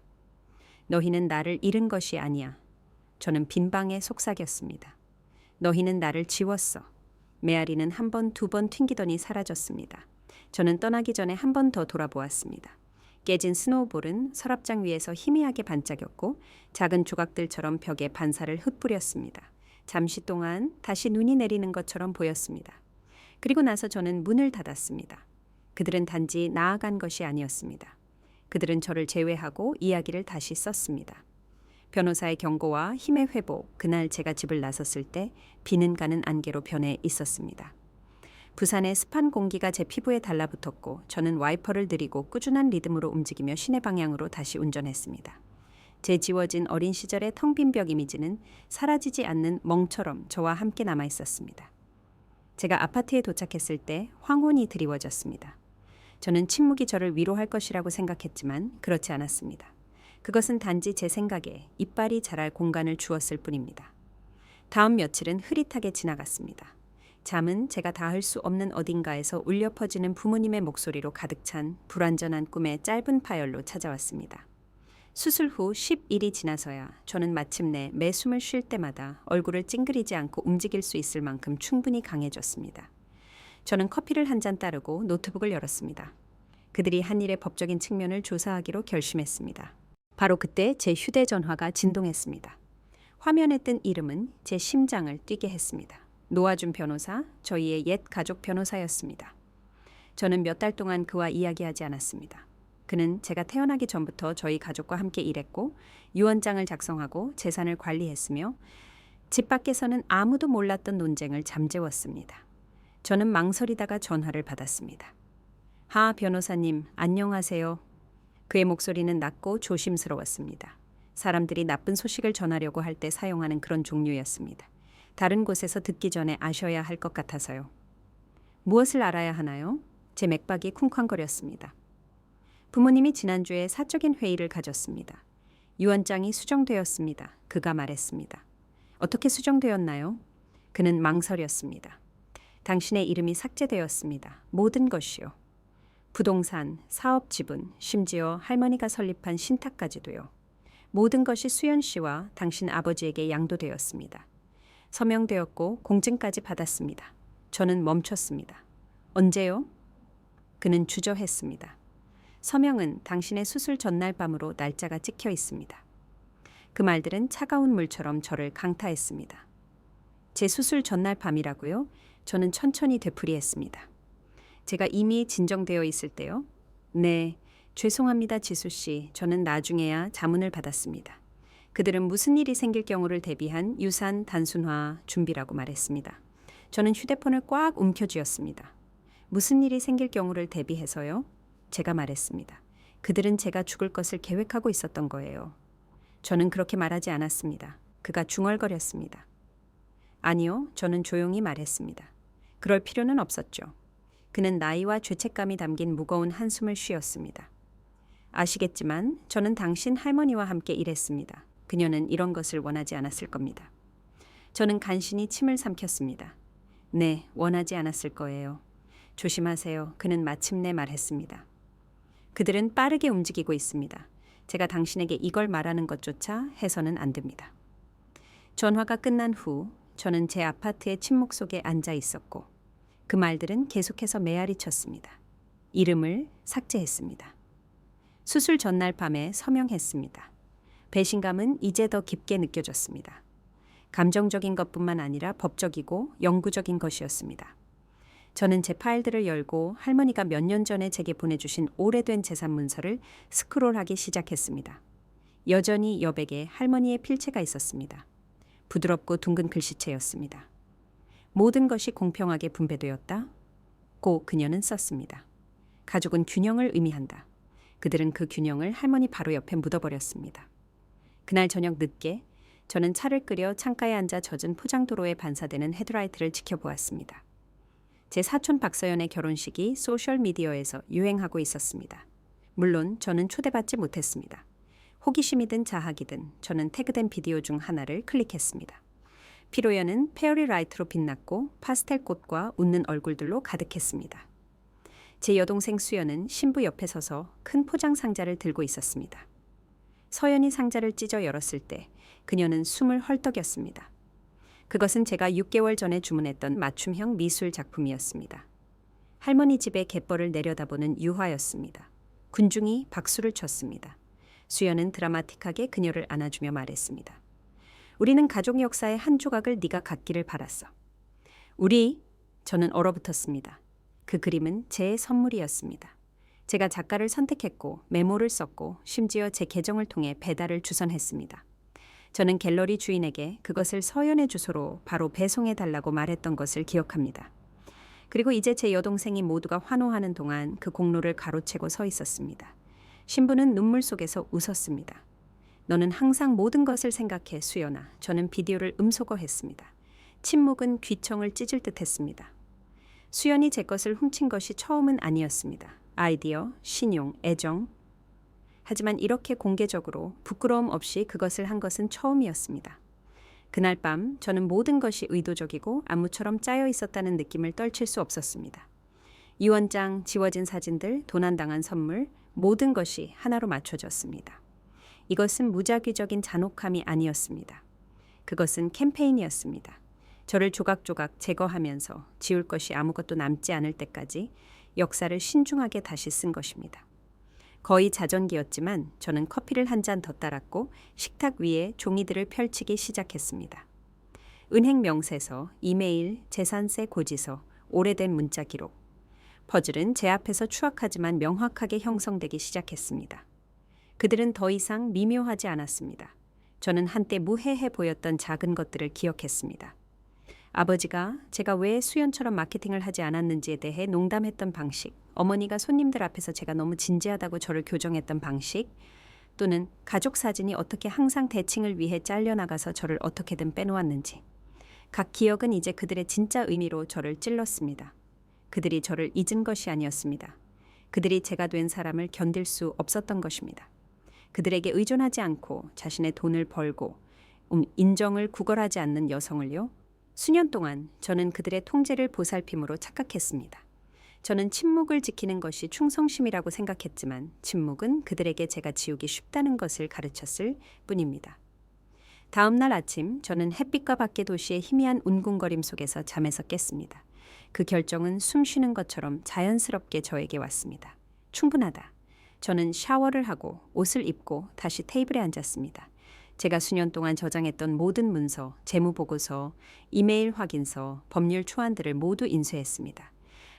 너희는 나를 잃은 것이 아니야. 저는 빈 방에 속삭였습니다. 너희는 나를 지웠어. 메아리는 한 번, 2번 튕기더니 사라졌습니다. 저는 떠나기 전에 한 번 더 돌아보았습니다. 깨진 스노우볼은 서랍장 위에서 희미하게 반짝였고 작은 조각들처럼 벽에 반사를 흩뿌렸습니다. 잠시 동안 다시 눈이 내리는 것처럼 보였습니다. 그리고 나서 저는 문을 닫았습니다. 그들은 단지 나아간 것이 아니었습니다. 그들은 저를 제외하고 이야기를 다시 썼습니다. 변호사의 경고와 힘의 회복, 그날 제가 집을 나섰을 때 비는 가는 안개로 변해 있었습니다. 부산의 습한 공기가 제 피부에 달라붙었고 저는 와이퍼를 들이고 꾸준한 리듬으로 움직이며 시내 방향으로 다시 운전했습니다. 제 지워진 어린 시절의 텅 빈 벽 이미지는 사라지지 않는 멍처럼 저와 함께 남아 있었습니다. 제가 아파트에 도착했을 때 황혼이 드리워졌습니다. 저는 침묵이 저를 위로할 것이라고 생각했지만 그렇지 않았습니다. 그것은 단지 제 생각에 이빨이 자랄 공간을 주었을 뿐입니다. 다음 며칠은 흐릿하게 지나갔습니다. 잠은 제가 닿을 수 없는 어딘가에서 울려 퍼지는 부모님의 목소리로 가득 찬 불완전한 꿈의 짧은 파열로 찾아왔습니다. 수술 후 10일이 지나서야 저는 마침내 매 숨을 쉴 때마다 얼굴을 찡그리지 않고 움직일 수 있을 만큼 충분히 강해졌습니다. 저는 커피를 한 잔 따르고 노트북을 열었습니다. 그들이 한 일의 법적인 측면을 조사하기로 결심했습니다. 바로 그때 제 휴대전화가 진동했습니다. 화면에 뜬 이름은 제 심장을 뛰게 했습니다. 노아준 변호사, 저희의 옛 가족 변호사였습니다. 저는 몇 달 동안 그와 이야기하지 않았습니다. 그는 제가 태어나기 전부터 저희 가족과 함께 일했고 유언장을 작성하고 재산을 관리했으며 집 밖에서는 아무도 몰랐던 논쟁을 잠재웠습니다. 저는 망설이다가 전화를 받았습니다. 하 변호사님, 안녕하세요. 그의 목소리는 낮고 조심스러웠습니다. 사람들이 나쁜 소식을 전하려고 할 때 사용하는 그런 종류였습니다. 다른 곳에서 듣기 전에 아셔야 할 것 같아서요. 무엇을 알아야 하나요? 제 맥박이 쿵쾅거렸습니다. 부모님이 지난주에 사적인 회의를 가졌습니다. 유언장이 수정되었습니다. 그가 말했습니다. 어떻게 수정되었나요? 그는 망설였습니다. 당신의 이름이 삭제되었습니다. 모든 것이요. 부동산, 사업 지분, 심지어 할머니가 설립한 신탁까지도요. 모든 것이 수연 씨와 당신 아버지에게 양도되었습니다. 서명되었고 공증까지 받았습니다. 저는 멈췄습니다. 언제요? 그는 주저했습니다. 서명은 당신의 수술 전날 밤으로 날짜가 찍혀 있습니다. 그 말들은 차가운 물처럼 저를 강타했습니다. 제 수술 전날 밤이라고요? 저는 천천히 되풀이했습니다. 제가 이미 진정되어 있을 때요? 네, 죄송합니다 지수 씨. 저는 나중에야 자문을 받았습니다. 그들은 무슨 일이 생길 경우를 대비한 유산 단순화 준비라고 말했습니다. 저는 휴대폰을 꽉 움켜쥐었습니다. 무슨 일이 생길 경우를 대비해서요? 제가 말했습니다. 그들은 제가 죽을 것을 계획하고 있었던 거예요. 저는 그렇게 말하지 않았습니다. 그가 중얼거렸습니다. 아니요, 저는 조용히 말했습니다. 그럴 필요는 없었죠. 그는 나이와 죄책감이 담긴 무거운 한숨을 쉬었습니다. 아시겠지만 저는 당신 할머니와 함께 일했습니다. 그녀는 이런 것을 원하지 않았을 겁니다. 저는 간신히 침을 삼켰습니다. 네, 원하지 않았을 거예요. 조심하세요. 그는 마침내 말했습니다. 그들은 빠르게 움직이고 있습니다. 제가 당신에게 이걸 말하는 것조차 해서는 안 됩니다. 전화가 끝난 후 저는 제 아파트의 침묵 속에 앉아 있었고 그 말들은 계속해서 메아리 쳤습니다. 이름을 삭제했습니다. 수술 전날 밤에 서명했습니다. 배신감은 이제 더 깊게 느껴졌습니다. 감정적인 것뿐만 아니라 법적이고 영구적인 것이었습니다. 저는 제 파일들을 열고 할머니가 몇 년 전에 제게 보내주신 오래된 재산 문서를 스크롤하기 시작했습니다. 여전히 여백에 할머니의 필체가 있었습니다. 부드럽고 둥근 글씨체였습니다. 모든 것이 공평하게 분배되었다. 고 그녀는 썼습니다. 가족은 균형을 의미한다. 그들은 그 균형을 할머니 바로 옆에 묻어버렸습니다. 그날 저녁 늦게 저는 차를 끓여 창가에 앉아 젖은 포장도로에 반사되는 헤드라이트를 지켜보았습니다. 제 사촌 박서연의 결혼식이 소셜미디어에서 유행하고 있었습니다. 물론 저는 초대받지 못했습니다. 호기심이든 자학이든 저는 태그된 비디오 중 하나를 클릭했습니다. 피로연은 페어리 라이트로 빛났고 파스텔 꽃과 웃는 얼굴들로 가득했습니다. 제 여동생 수연은 신부 옆에 서서 큰 포장 상자를 들고 있었습니다. 서연이 상자를 찢어 열었을 때 그녀는 숨을 헐떡였습니다. 그것은 제가 6개월 전에 주문했던 맞춤형 미술 작품이었습니다. 할머니 집의 갯벌을 내려다보는 유화였습니다. 군중이 박수를 쳤습니다. 수연은 드라마틱하게 그녀를 안아주며 말했습니다. 우리는 가족 역사의 한 조각을 네가 갖기를 바랐어. 저는 얼어붙었습니다. 그 그림은 제 선물이었습니다. 제가 작가를 선택했고 메모를 썼고 심지어 제 계정을 통해 배달을 주선했습니다. 저는 갤러리 주인에게 그것을 서연의 주소로 바로 배송해달라고 말했던 것을 기억합니다. 그리고 이제 제 여동생이 모두가 환호하는 동안 그 공로를 가로채고 서 있었습니다. 신부는 눈물 속에서 웃었습니다. 너는 항상 모든 것을 생각해, 수연아. 저는 비디오를 음소거했습니다. 침묵은 귀청을 찢을 듯 했습니다. 수연이 제 것을 훔친 것이 처음은 아니었습니다. 아이디어, 신용, 애정. 하지만 이렇게 공개적으로 부끄러움 없이 그것을 한 것은 처음이었습니다. 그날 밤 저는 모든 것이 의도적이고 안무처럼 짜여 있었다는 느낌을 떨칠 수 없었습니다. 유언장, 지워진 사진들, 도난당한 선물, 모든 것이 하나로 맞춰졌습니다. 이것은 무작위적인 잔혹함이 아니었습니다. 그것은 캠페인이었습니다. 저를 조각조각 제거하면서 지울 것이 아무것도 남지 않을 때까지 역사를 신중하게 다시 쓴 것입니다. 거의 자전기였지만 저는 커피를 한 잔 더 따랐고 식탁 위에 종이들을 펼치기 시작했습니다. 은행 명세서, 이메일, 재산세 고지서, 오래된 문자 기록. 퍼즐은 제 앞에서 추악하지만 명확하게 형성되기 시작했습니다. 그들은 더 이상 미묘하지 않았습니다. 저는 한때 무해해 보였던 작은 것들을 기억했습니다. 아버지가 제가 왜 수연처럼 마케팅을 하지 않았는지에 대해 농담했던 방식, 어머니가 손님들 앞에서 제가 너무 진지하다고 저를 교정했던 방식, 또는 가족 사진이 어떻게 항상 대칭을 위해 잘려나가서 저를 어떻게든 빼놓았는지. 각 기억은 이제 그들의 진짜 의미로 저를 찔렀습니다. 그들이 저를 잊은 것이 아니었습니다. 그들이 제가 된 사람을 견딜 수 없었던 것입니다. 그들에게 의존하지 않고 자신의 돈을 벌고 인정을 구걸하지 않는 여성을요. 수년 동안 저는 그들의 통제를 보살핌으로 착각했습니다. 저는 침묵을 지키는 것이 충성심이라고 생각했지만 침묵은 그들에게 제가 지우기 쉽다는 것을 가르쳤을 뿐입니다. 다음 날 아침 저는 햇빛과 밖의 도시의 희미한 운궁거림 속에서 잠에서 깼습니다. 그 결정은 숨 쉬는 것처럼 자연스럽게 저에게 왔습니다. 충분하다. 저는 샤워를 하고 옷을 입고 다시 테이블에 앉았습니다. 제가 수년 동안 저장했던 모든 문서, 재무보고서, 이메일 확인서, 법률 초안들을 모두 인쇄했습니다.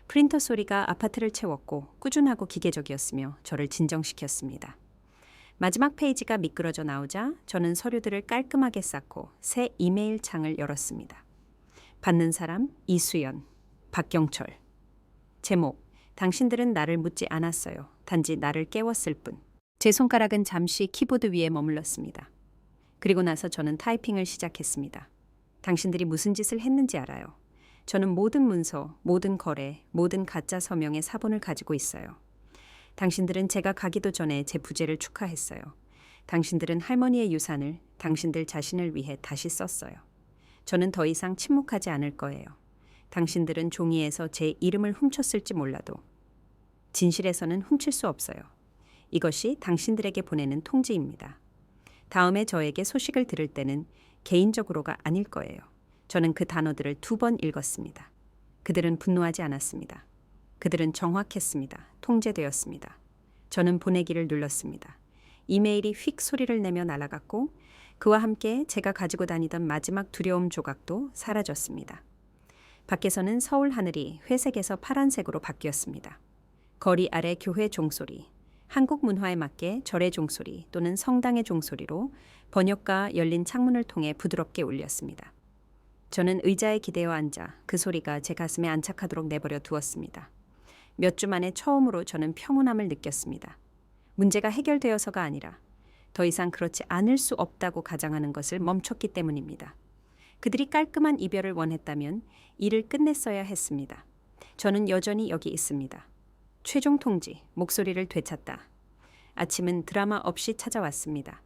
프린터 소리가 아파트를 채웠고 꾸준하고 기계적이었으며 저를 진정시켰습니다. 마지막 페이지가 미끄러져 나오자 저는 서류들을 깔끔하게 쌓고 새 이메일 창을 열었습니다. 받는 사람 이수연, 박경철. 제목, 당신들은 나를 묻지 않았어요. 단지 나를 깨웠을 뿐. 제 손가락은 잠시 키보드 위에 머물렀습니다. 그리고 나서 저는 타이핑을 시작했습니다. 당신들이 무슨 짓을 했는지 알아요. 저는 모든 문서, 모든 거래, 모든 가짜 서명의 사본을 가지고 있어요. 당신들은 제가 가기도 전에 제 부재를 축하했어요. 당신들은 할머니의 유산을 당신들 자신을 위해 다시 썼어요. 저는 더 이상 침묵하지 않을 거예요. 당신들은 종이에서 제 이름을 훔쳤을지 몰라도 진실에서는 훔칠 수 없어요. 이것이 당신들에게 보내는 통지입니다. 다음에 저에게 소식을 들을 때는 개인적으로가 아닐 거예요. 저는 그 단어들을 2번 읽었습니다. 그들은 분노하지 않았습니다. 그들은 정확했습니다. 통제되었습니다. 저는 보내기를 눌렀습니다. 이메일이 휙 소리를 내며 날아갔고 그와 함께 제가 가지고 다니던 마지막 두려움 조각도 사라졌습니다. 밖에서는 서울 하늘이 회색에서 파란색으로 바뀌었습니다. 거리 아래 교회 종소리, 한국 문화에 맞게 절의 종소리 또는 성당의 종소리로 번역과 열린 창문을 통해 부드럽게 울렸습니다. 저는 의자에 기대어 앉아 그 소리가 제 가슴에 안착하도록 내버려 두었습니다. 몇 주 만에 처음으로 저는 평온함을 느꼈습니다. 문제가 해결되어서가 아니라 더 이상 그렇지 않을 수 없다고 가정하는 것을 멈췄기 때문입니다. 그들이 깔끔한 이별을 원했다면 일을 끝냈어야 했습니다. 저는 여전히 여기 있습니다. 최종 통지, 목소리를 되찾다. 아침은 드라마 없이 찾아왔습니다.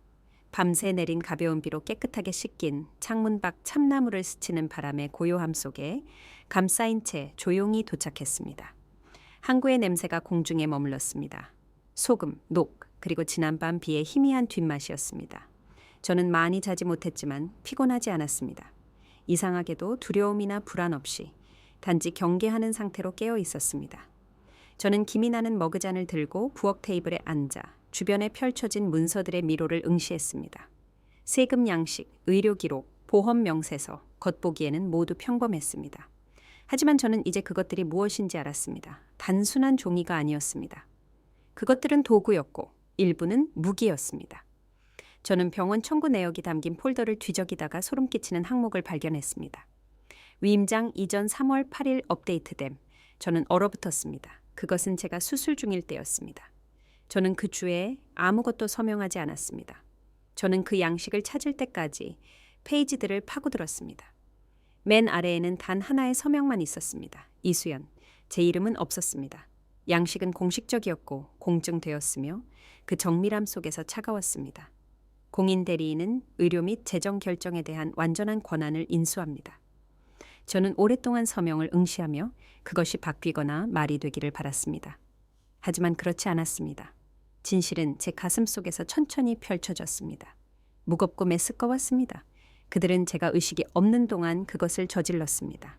밤새 내린 가벼운 비로 깨끗하게 씻긴 창문 밖 참나무를 스치는 바람의 고요함 속에 감싸인 채 조용히 도착했습니다. 항구의 냄새가 공중에 머물렀습니다. 소금, 녹, 그리고 지난밤 비의 희미한 뒷맛이었습니다. 저는 많이 자지 못했지만 피곤하지 않았습니다. 이상하게도 두려움이나 불안 없이 단지 경계하는 상태로 깨어 있었습니다. 저는 김이 나는 머그잔을 들고 부엌 테이블에 앉아 주변에 펼쳐진 문서들의 미로를 응시했습니다. 세금 양식, 의료 기록, 보험 명세서, 겉보기에는 모두 평범했습니다. 하지만 저는 이제 그것들이 무엇인지 알았습니다. 단순한 종이가 아니었습니다. 그것들은 도구였고 일부는 무기였습니다. 저는 병원 청구 내역이 담긴 폴더를 뒤적이다가 소름 끼치는 항목을 발견했습니다. 위임장 이전 3월 8일 업데이트됨. 저는 얼어붙었습니다. 그것은 제가 수술 중일 때였습니다. 저는 그 주에 아무것도 서명하지 않았습니다. 저는 그 양식을 찾을 때까지 페이지들을 파고들었습니다. 맨 아래에는 단 하나의 서명만 있었습니다. 이수연. 제 이름은 없었습니다. 양식은 공식적이었고 공증되었으며 그 정밀함 속에서 차가웠습니다. 공인 대리인은 의료 및 재정 결정에 대한 완전한 권한을 인수합니다. 저는 오랫동안 서명을 응시하며 그것이 바뀌거나 말이 되기를 바랐습니다. 하지만 그렇지 않았습니다. 진실은 제 가슴 속에서 천천히 펼쳐졌습니다. 무겁고 메스꺼웠습니다. 그들은 제가 의식이 없는 동안 그것을 저질렀습니다.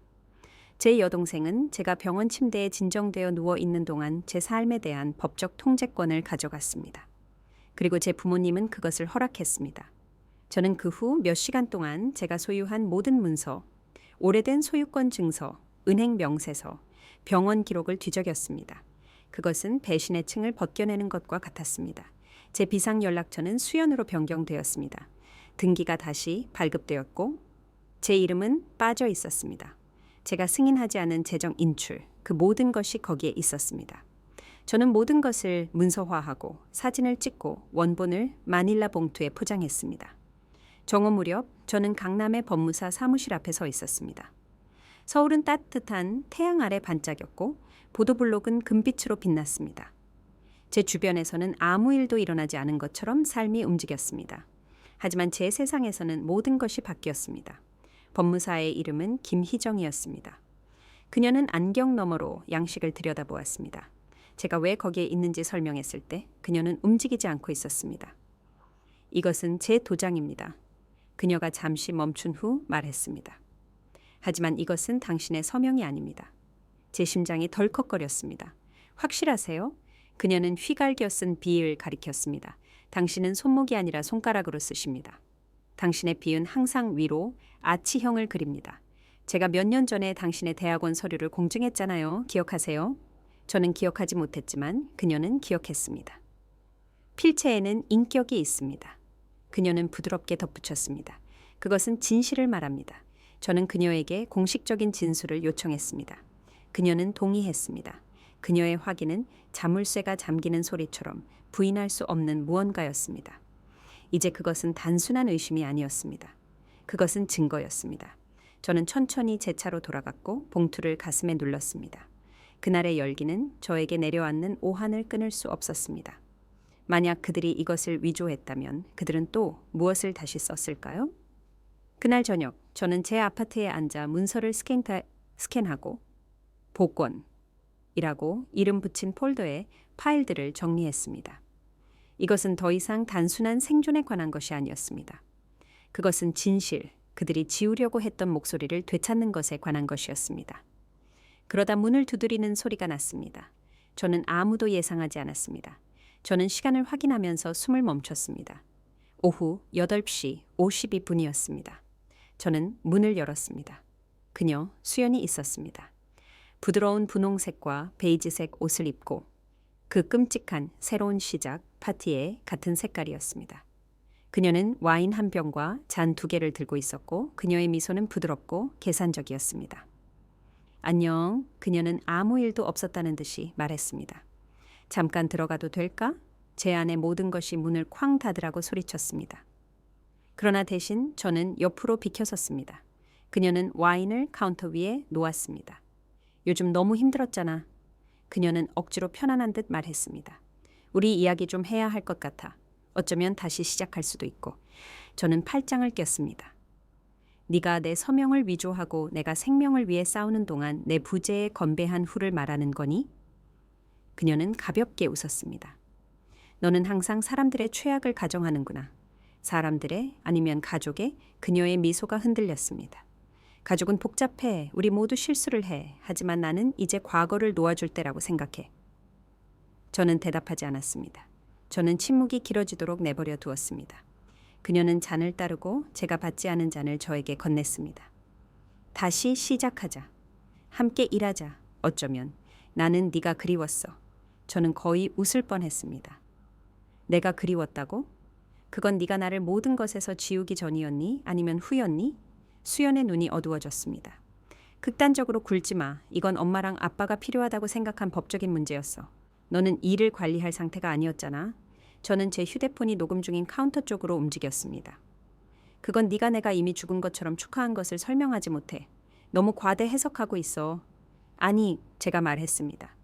제 여동생은 제가 병원 침대에 진정되어 누워 있는 동안 제 삶에 대한 법적 통제권을 가져갔습니다. 그리고 제 부모님은 그것을 허락했습니다. 저는 그 후 몇 시간 동안 제가 소유한 모든 문서, 오래된 소유권 증서, 은행 명세서, 병원 기록을 뒤적였습니다. 그것은 배신의 층을 벗겨내는 것과 같았습니다. 제 비상 연락처는 수연으로 변경되었습니다. 등기가 다시 발급되었고 제 이름은 빠져 있었습니다. 제가 승인하지 않은 재정 인출, 그 모든 것이 거기에 있었습니다. 저는 모든 것을 문서화하고 사진을 찍고 원본을 마닐라 봉투에 포장했습니다. 정오 무렵 저는 강남의 법무사 사무실 앞에 서 있었습니다. 서울은 따뜻한 태양 아래 반짝였고 보도블록은 금빛으로 빛났습니다. 제 주변에서는 아무 일도 일어나지 않은 것처럼 삶이 움직였습니다. 하지만 제 세상에서는 모든 것이 바뀌었습니다. 법무사의 이름은 김희정이었습니다. 그녀는 안경 너머로 양식을 들여다보았습니다. 제가 왜 거기에 있는지 설명했을 때 그녀는 움직이지 않고 있었습니다. 이것은 제 도장입니다. 그녀가 잠시 멈춘 후 말했습니다. 하지만 이것은 당신의 서명이 아닙니다. 제 심장이 덜컥거렸습니다. 확실하세요? 그녀는 휘갈겨 쓴 비를 가리켰습니다. 당신은 손목이 아니라 손가락으로 쓰십니다. 당신의 비은 항상 위로 아치형을 그립니다. 제가 몇 년 전에 당신의 대학원 서류를 공증했잖아요. 기억하세요? 저는 기억하지 못했지만 그녀는 기억했습니다. 필체에는 인격이 있습니다. 그녀는 부드럽게 덧붙였습니다. 그것은 진실을 말합니다. 저는 그녀에게 공식적인 진술을 요청했습니다. 그녀는 동의했습니다. 그녀의 확인은 자물쇠가 잠기는 소리처럼 부인할 수 없는 무언가였습니다. 이제 그것은 단순한 의심이 아니었습니다. 그것은 증거였습니다. 저는 천천히 제 차로 돌아갔고 봉투를 가슴에 눌렀습니다. 그날의 열기는 저에게 내려앉는 오한을 끊을 수 없었습니다. 만약 그들이 이것을 위조했다면 그들은 또 무엇을 다시 썼을까요? 그날 저녁 저는 제 아파트에 앉아 문서를 스캔하고 복권이라고 이름 붙인 폴더에 파일들을 정리했습니다. 이것은 더 이상 단순한 생존에 관한 것이 아니었습니다. 그것은 진실, 그들이 지우려고 했던 목소리를 되찾는 것에 관한 것이었습니다. 그러다 문을 두드리는 소리가 났습니다. 저는 아무도 예상하지 않았습니다. 저는 시간을 확인하면서 숨을 멈췄습니다. 오후 8시 52분이었습니다. 저는 문을 열었습니다. 그녀 수연이 있었습니다. 부드러운 분홍색과 베이지색 옷을 입고 그 끔찍한 새로운 시작 파티에 같은 색깔이었습니다. 그녀는 와인 한 병과 잔 2개를 들고 있었고 그녀의 미소는 부드럽고 계산적이었습니다. 안녕, 그녀는 아무 일도 없었다는 듯이 말했습니다. 잠깐 들어가도 될까? 제 안의 모든 것이 문을 쾅 닫으라고 소리쳤습니다. 그러나 대신 저는 옆으로 비켜섰습니다. 그녀는 와인을 카운터 위에 놓았습니다. 요즘 너무 힘들었잖아. 그녀는 억지로 편안한 듯 말했습니다. 우리 이야기 좀 해야 할 것 같아. 어쩌면 다시 시작할 수도 있고. 저는 팔짱을 꼈습니다. 네가 내 서명을 위조하고 내가 생명을 위해 싸우는 동안 내 부재에 건배한 후를 말하는 거니? 그녀는 가볍게 웃었습니다. 너는 항상 사람들의 최악을 가정하는구나. 사람들의 아니면 가족의 그녀의 미소가 흔들렸습니다. 가족은 복잡해. 우리 모두 실수를 해. 하지만 나는 이제 과거를 놓아줄 때라고 생각해. 저는 대답하지 않았습니다. 저는 침묵이 길어지도록 내버려 두었습니다. 그녀는 잔을 따르고 제가 받지 않은 잔을 저에게 건넸습니다. 다시 시작하자. 함께 일하자. 어쩌면 나는 네가 그리웠어. 저는 거의 웃을 뻔했습니다. 내가 그리웠다고? 그건 네가 나를 모든 것에서 지우기 전이었니? 아니면 후였니? 수연의 눈이 어두워졌습니다. 극단적으로 굴지 마. 이건 엄마랑 아빠가 필요하다고 생각한 법적인 문제였어. 너는 일을 관리할 상태가 아니었잖아. 저는 제 휴대폰이 녹음 중인 카운터 쪽으로 움직였습니다. 그건 네가 내가 이미 죽은 것처럼 축하한 것을 설명하지 못해. 너무 과대 해석하고 있어. 아니, 제가 말했습니다.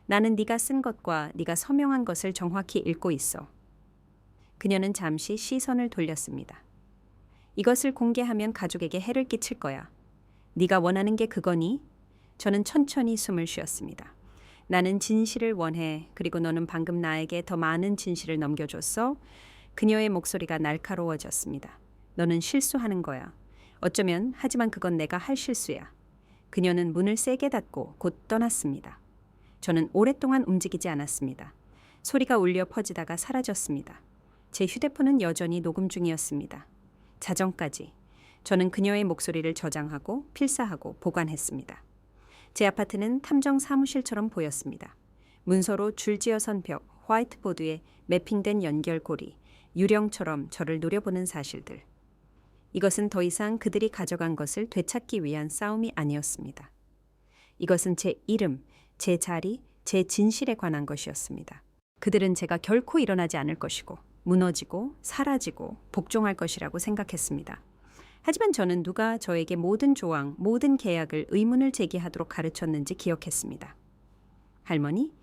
나는 네가 쓴 것과 네가 서명한 것을 정확히 읽고 있어. 그녀는 잠시 시선을 돌렸습니다. 이것을 공개하면 가족에게 해를 끼칠 거야. 네가 원하는 게 그거니? 저는 천천히 숨을 쉬었습니다. 나는 진실을 원해. 그리고 너는 방금 나에게 더 많은 진실을 넘겨줬어. 그녀의 목소리가 날카로워졌습니다. 너는 실수하는 거야. 어쩌면 하지만 그건 내가 할 실수야. 그녀는 문을 세게 닫고 곧 떠났습니다. 저는 오랫동안 움직이지 않았습니다. 소리가 울려 퍼지다가 사라졌습니다. 제 휴대폰은 여전히 녹음 중이었습니다. 자정까지 저는 그녀의 목소리를 저장하고 필사하고 보관했습니다. 제 아파트는 탐정 사무실처럼 보였습니다. 문서로 줄지어 선 벽, 화이트보드에 매핑된 연결고리, 유령처럼 저를 노려보는 사실들. 이것은 더 이상 그들이 가져간 것을 되찾기 위한 싸움이 아니었습니다. 이것은 제 이름, 제 자리, 제 진실에 관한 것이었습니다. 그들은 제가 결코 일어나지 않을 것이고 무너지고 사라지고 복종할 것이라고 생각했습니다. 하지만 저는 누가 저에게 모든 조항, 모든 계약을 의문을 제기하도록 가르쳤는지 기억했습니다. 할머니,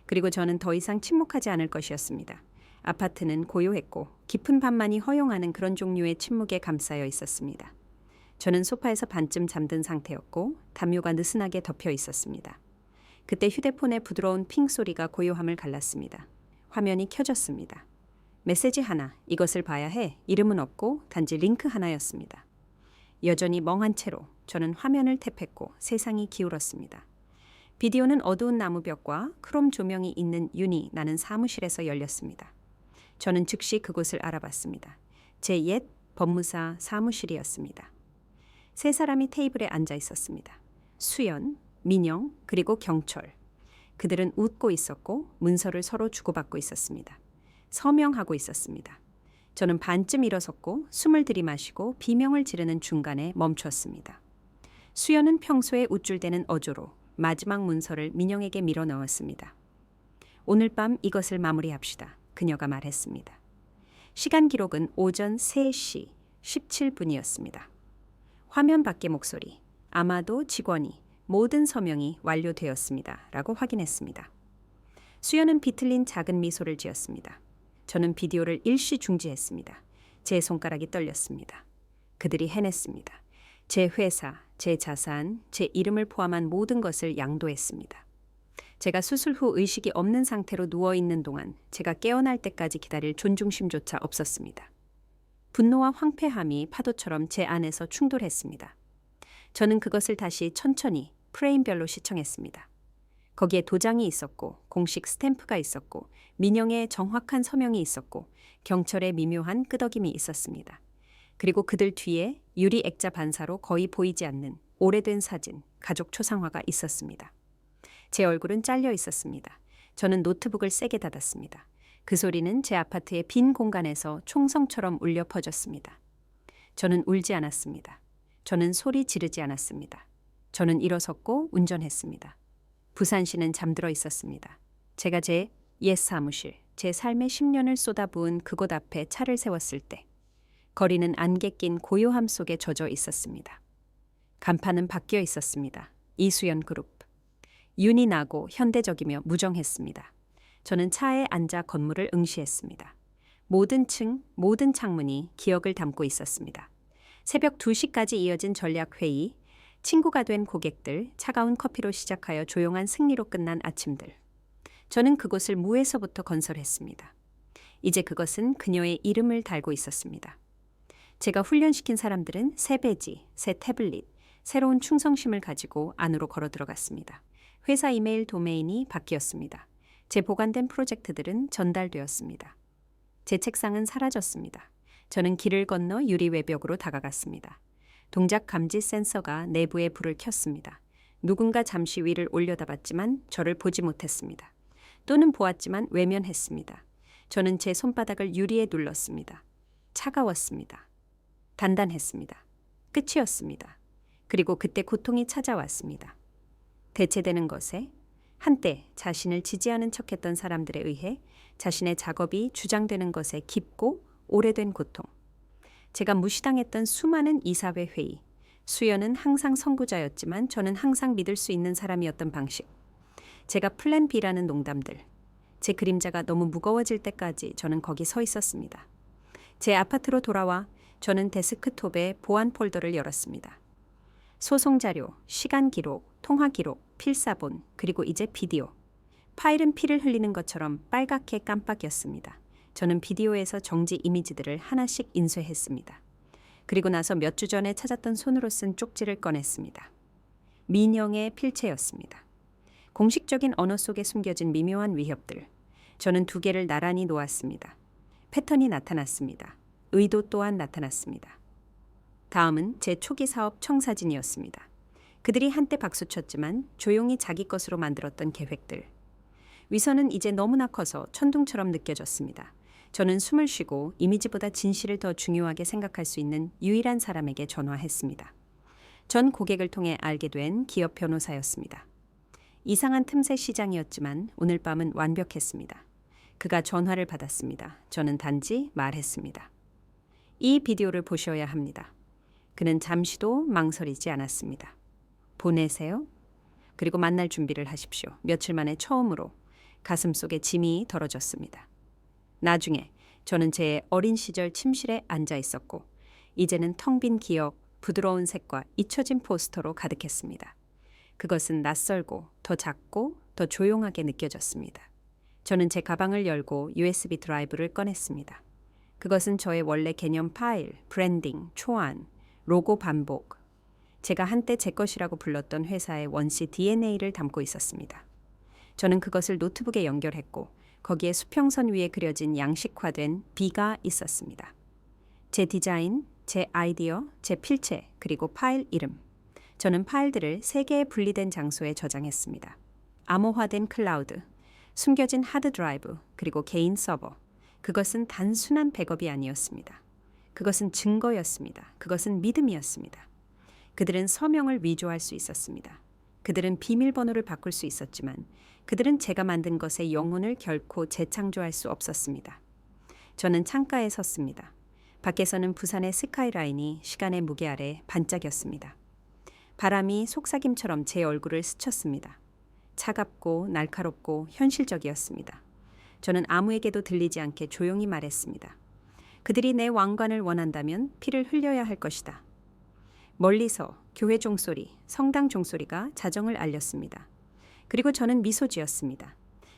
그리고 저는 더 이상 침묵하지 않을 것이었습니다. 아파트는 고요했고 깊은 밤만이 허용하는 그런 종류의 침묵에 감싸여 있었습니다. 저는 소파에서 반쯤 잠든 상태였고 담요가 느슨하게 덮여 있었습니다. 그때 휴대폰의 부드러운 핑 소리가 고요함을 갈랐습니다. 화면이 켜졌습니다. 메시지 하나, 이것을 봐야 해. 이름은 없고 단지 링크 하나였습니다. 여전히 멍한 채로 저는 화면을 탭했고 세상이 기울었습니다. 비디오는 어두운 나무벽과 크롬 조명이 있는 윤이 나는 사무실에서 열렸습니다. 저는 즉시 그곳을 알아봤습니다. 제 옛 법무사 사무실이었습니다. 세 사람이 테이블에 앉아 있었습니다. 수연, 민영, 그리고 경철. 그들은 웃고 있었고 문서를 서로 주고받고 있었습니다. 서명하고 있었습니다. 저는 반쯤 일어섰고 숨을 들이마시고 비명을 지르는 중간에 멈췄습니다. 수연은 평소에 우쭐대는 어조로 마지막 문서를 민영에게 밀어 넣었습니다. 오늘 밤 이것을 마무리합시다. 그녀가 말했습니다. 시간 기록은 오전 3시 17분이었습니다. 화면 밖의 목소리. 아마도 직원이 모든 서명이 완료되었습니다. 라고 확인했습니다. 수연은 비틀린 작은 미소를 지었습니다. 저는 비디오를 일시 중지했습니다. 제 손가락이 떨렸습니다. 그들이 해냈습니다. 제 회사, 제 자산, 제 이름을 포함한 모든 것을 양도했습니다. 제가 수술 후 의식이 없는 상태로 누워있는 동안 제가 깨어날 때까지 기다릴 존중심조차 없었습니다. 분노와 황폐함이 파도처럼 제 안에서 충돌했습니다. 저는 그것을 다시 천천히 프레임별로 시청했습니다. 거기에 도장이 있었고 공식 스탬프가 있었고 민영의 정확한 서명이 있었고 경철의 미묘한 끄덕임이 있었습니다. 그리고 그들 뒤에 유리 액자 반사로 거의 보이지 않는 오래된 사진, 가족 초상화가 있었습니다. 제 얼굴은 잘려 있었습니다. 저는 노트북을 세게 닫았습니다. 그 소리는 제 아파트의 빈 공간에서 총성처럼 울려 퍼졌습니다. 저는 울지 않았습니다. 저는 소리 지르지 않았습니다. 저는 일어섰고 운전했습니다. 부산시는 잠들어 있었습니다. 제가 제 옛 사무실, 제 삶의 10년을 쏟아부은 그곳 앞에 차를 세웠을 때 거리는 안개 낀 고요함 속에 젖어 있었습니다. 간판은 바뀌어 있었습니다. 이수연 그룹. 윤이 나고 현대적이며 무정했습니다. 저는 차에 앉아 건물을 응시했습니다. 모든 층, 모든 창문이 기억을 담고 있었습니다. 새벽 2시까지 이어진 전략회의, 친구가 된 고객들, 차가운 커피로 시작하여 조용한 승리로 끝난 아침들. 저는 그곳을 무에서부터 건설했습니다. 이제 그것은 그녀의 이름을 달고 있었습니다. 제가 훈련시킨 사람들은 새 배지, 새 태블릿, 새로운 충성심을 가지고 안으로 걸어 들어갔습니다. 회사 이메일 도메인이 바뀌었습니다. 제 보관된 프로젝트들은 전달되었습니다. 제 책상은 사라졌습니다. 저는 길을 건너 유리 외벽으로 다가갔습니다. 동작 감지 센서가 내부에 불을 켰습니다. 누군가 잠시 위를 올려다봤지만 저를 보지 못했습니다. 또는 보았지만 외면했습니다. 저는 제 손바닥을 유리에 눌렀습니다. 차가웠습니다. 단단했습니다. 끝이었습니다. 그리고 그때 고통이 찾아왔습니다. 대체되는 것에 한때 자신을 지지하는 척했던 사람들에 의해 자신의 작업이 주장되는 것에 깊고 오래된 고통. 제가 무시당했던 수많은 이사회 회의. 수연은 항상 선구자였지만 저는 항상 믿을 수 있는 사람이었던 방식. 제가 플랜 B라는 농담들. 제 그림자가 너무 무거워질 때까지 저는 거기 서 있었습니다. 제 아파트로 돌아와 저는 데스크톱에 보안 폴더를 열었습니다. 소송 자료, 시간 기록, 통화 기록, 필사본, 그리고 이제 비디오. 파일은 피를 흘리는 것처럼 빨갛게 깜빡였습니다. 저는 비디오에서 정지 이미지들을 하나씩 인쇄했습니다. 그리고 나서 몇 주 전에 찾았던 손으로 쓴 쪽지를 꺼냈습니다. 민영의 필체였습니다. 공식적인 언어 속에 숨겨진 미묘한 위협들. 저는 2개를 나란히 놓았습니다. 패턴이 나타났습니다. 의도 또한 나타났습니다. 다음은 제 초기 사업 청사진이었습니다. 그들이 한때 박수쳤지만 조용히 자기 것으로 만들었던 계획들. 위선은 이제 너무나 커서 천둥처럼 느껴졌습니다. 저는 숨을 쉬고 이미지보다 진실을 더 중요하게 생각할 수 있는 유일한 사람에게 전화했습니다. 전 고객을 통해 알게 된 기업 변호사였습니다. 이상한 틈새 시장이었지만 오늘 밤은 완벽했습니다. 그가 전화를 받았습니다. 저는 단지 말했습니다. 이 비디오를 보셔야 합니다. 그는 잠시도 망설이지 않았습니다. 보내세요? 그리고 만날 준비를 하십시오. 며칠 만에 처음으로 가슴속에 짐이 덜어졌습니다. 나중에 저는 제 어린 시절 침실에 앉아 있었고 이제는 텅 빈 기억, 부드러운 색과 잊혀진 포스터로 가득했습니다. 그것은 낯설고 더 작고 더 조용하게 느껴졌습니다. 저는 제 가방을 열고 USB 드라이브를 꺼냈습니다. 그것은 저의 원래 개념 파일, 브랜딩, 초안, 로고 반복, 제가 한때 제 것이라고 불렀던 회사의 원시 DNA를 담고 있었습니다. 저는 그것을 노트북에 연결했고 거기에 수평선 위에 그려진 양식화된 B가 있었습니다. 제 디자인, 제 아이디어, 제 필체, 그리고 파일 이름. 저는 파일들을 3개의 분리된 장소에 저장했습니다. 암호화된 클라우드, 숨겨진 하드 드라이브, 그리고 개인 서버. 그것은 단순한 백업이 아니었습니다. 그것은 증거였습니다. 그것은 믿음이었습니다. 그들은 서명을 위조할 수 있었습니다. 그들은 비밀번호를 바꿀 수 있었지만 그들은 제가 만든 것의 영혼을 결코 재창조할 수 없었습니다. 저는 창가에 섰습니다. 밖에서는 부산의 스카이라인이 시간의 무게 아래 반짝였습니다. 바람이 속삭임처럼 제 얼굴을 스쳤습니다. 차갑고 날카롭고 현실적이었습니다. 저는 아무에게도 들리지 않게 조용히 말했습니다. 그들이 내 왕관을 원한다면 피를 흘려야 할 것이다. 멀리서 교회 종소리, 성당 종소리가 자정을 알렸습니다. 그리고 저는 미소 지었습니다.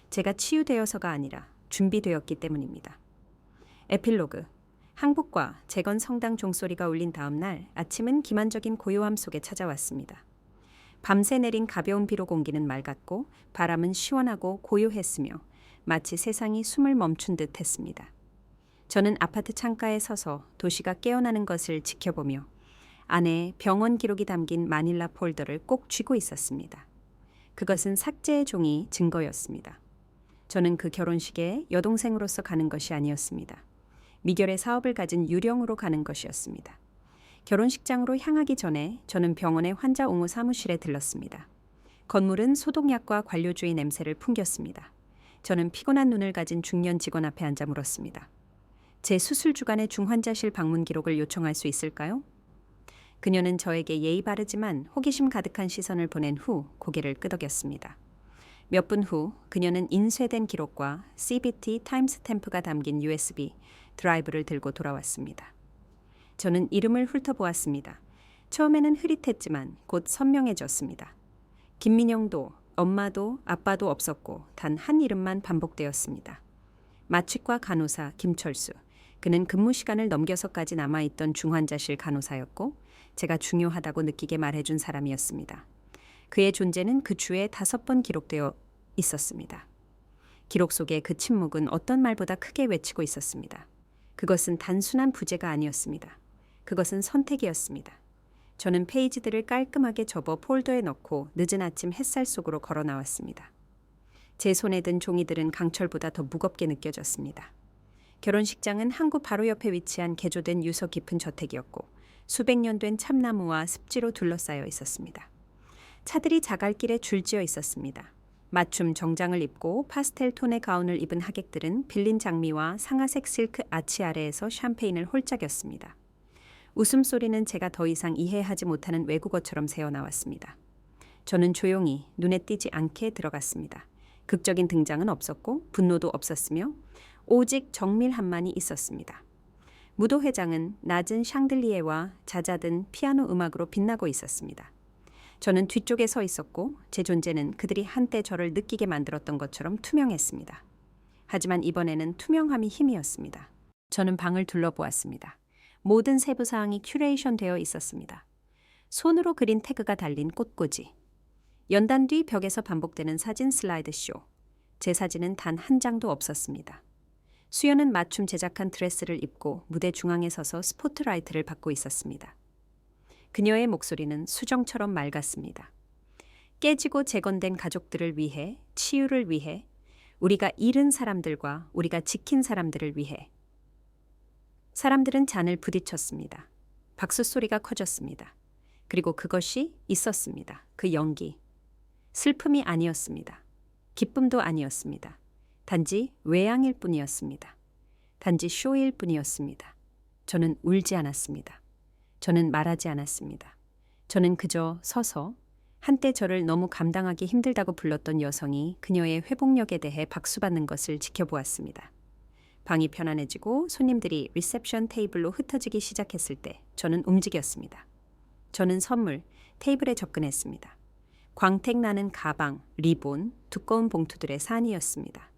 제가 치유되어서가 아니라 준비되었기 때문입니다. 에필로그. 항복과 재건 성당 종소리가 울린 다음 날 아침은 기만적인 고요함 속에 찾아왔습니다. 밤새 내린 가벼운 비로 공기는 맑았고 바람은 시원하고 고요했으며 마치 세상이 숨을 멈춘 듯 했습니다. 저는 아파트 창가에 서서 도시가 깨어나는 것을 지켜보며 안에 병원 기록이 담긴 마닐라 폴더를 꼭 쥐고 있었습니다. 그것은 삭제의 종이 증거였습니다. 저는 그 결혼식에 여동생으로서 가는 것이 아니었습니다. 미결의 사업을 가진 유령으로 가는 것이었습니다. 결혼식장으로 향하기 전에 저는 병원의 환자 옹호 사무실에 들렀습니다. 건물은 소독약과 관료주의 냄새를 풍겼습니다. 저는 피곤한 눈을 가진 중년 직원 앞에 앉아 물었습니다. 제 수술 주간의 중환자실 방문 기록을 요청할 수 있을까요? 그녀는 저에게 예의 바르지만 호기심 가득한 시선을 보낸 후 고개를 끄덕였습니다. 몇 분 후 그녀는 인쇄된 기록과 CBT 타임스탬프가 담긴 USB 드라이브를 들고 돌아왔습니다. 저는 이름을 훑어보았습니다. 처음에는 흐릿했지만 곧 선명해졌습니다. 김민영도 엄마도 아빠도 없었고 단 한 이름만 반복되었습니다. 마취과 간호사 김철수. 그는 근무 시간을 넘겨서까지 남아있던 중환자실 간호사였고 제가 중요하다고 느끼게 말해준 사람이었습니다. 그의 존재는 그 주에 5번 기록되어 있었습니다. 기록 속에 그 침묵은 어떤 말보다 크게 외치고 있었습니다. 그것은 단순한 부재가 아니었습니다. 그것은 선택이었습니다. 저는 페이지들을 깔끔하게 접어 폴더에 넣고 늦은 아침 햇살 속으로 걸어 나왔습니다. 제 손에 든 종이들은 강철보다 더 무겁게 느껴졌습니다. 결혼식장은 항구 바로 옆에 위치한 개조된 유서 깊은 저택이었고 수백 년 된 참나무와 습지로 둘러싸여 있었습니다. 차들이 자갈길에 줄지어 있었습니다. 맞춤 정장을 입고 파스텔 톤의 가운을 입은 하객들은 빌린 장미와 상아색 실크 아치 아래에서 샴페인을 홀짝였습니다. 웃음소리는 제가 더 이상 이해하지 못하는 외국어처럼 새어나왔습니다. 저는 조용히 눈에 띄지 않게 들어갔습니다. 극적인 등장은 없었고 분노도 없었으며 오직 정밀함만이 있었습니다. 무도회장은 낮은 샹들리에와 잦아든 피아노 음악으로 빛나고 있었습니다. 저는 뒤쪽에 서 있었고 제 존재는 그들이 한때 저를 느끼게 만들었던 것처럼 투명했습니다. 하지만 이번에는 투명함이 힘이었습니다. 저는 방을 둘러보았습니다. 모든 세부 사항이 큐레이션되어 있었습니다. 손으로 그린 태그가 달린 꽃꽂이. 연단 뒤 벽에서 반복되는 사진 슬라이드쇼. 제 사진은 단 한 장도 없었습니다. 수연은 맞춤 제작한 드레스를 입고 무대 중앙에 서서 스포트라이트를 받고 있었습니다. 그녀의 목소리는 수정처럼 맑았습니다. 깨지고 재건된 가족들을 위해, 치유를 위해, 우리가 잃은 사람들과 우리가 지킨 사람들을 위해. 사람들은 잔을 부딪혔습니다. 박수 소리가 커졌습니다. 그리고 그것이 있었습니다. 그 연기. 슬픔이 아니었습니다. 기쁨도 아니었습니다. 단지 외양일 뿐이었습니다. 단지 쇼일 뿐이었습니다. 저는 울지 않았습니다. 저는 말하지 않았습니다. 저는 그저 서서 한때 저를 너무 감당하기 힘들다고 불렀던 여성이 그녀의 회복력에 대해 박수받는 것을 지켜보았습니다. 방이 편안해지고 손님들이 리셉션 테이블로 흩어지기 시작했을 때 저는 움직였습니다. 저는 선물, 테이블에 접근했습니다. 광택 나는 가방, 리본, 두꺼운 봉투들의 산이었습니다.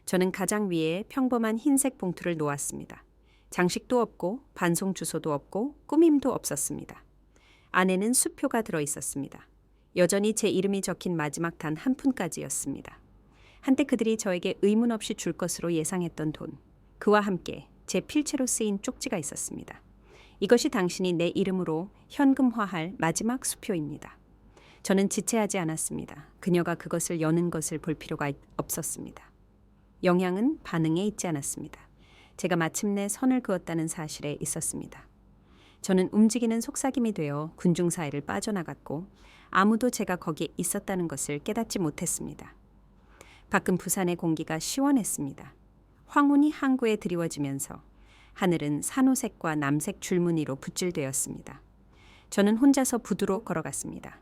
저는 가장 위에 평범한 흰색 봉투를 놓았습니다. 장식도 없고 반송 주소도 없고 꾸밈도 없었습니다. 안에는 수표가 들어 있었습니다. 여전히 제 이름이 적힌 마지막 단 한 푼까지였습니다. 한때 그들이 저에게 의문 없이 줄 것으로 예상했던 돈, 그와 함께 제 필체로 쓰인 쪽지가 있었습니다. 이것이 당신이 내 이름으로 현금화할 마지막 수표입니다. 저는 지체하지 않았습니다. 그녀가 그것을 여는 것을 볼 필요가 없었습니다. 영향은 반응에 있지 않았습니다. 제가 마침내 선을 그었다는 사실에 있었습니다. 저는 움직이는 속삭임이 되어 군중 사이를 빠져나갔고 아무도 제가 거기에 있었다는 것을 깨닫지 못했습니다. 밖은 부산의 공기가 시원했습니다. 황혼이 항구에 드리워지면서 하늘은 산호색과 남색 줄무늬로 붓질되었습니다. 저는 혼자서 부두로 걸어갔습니다.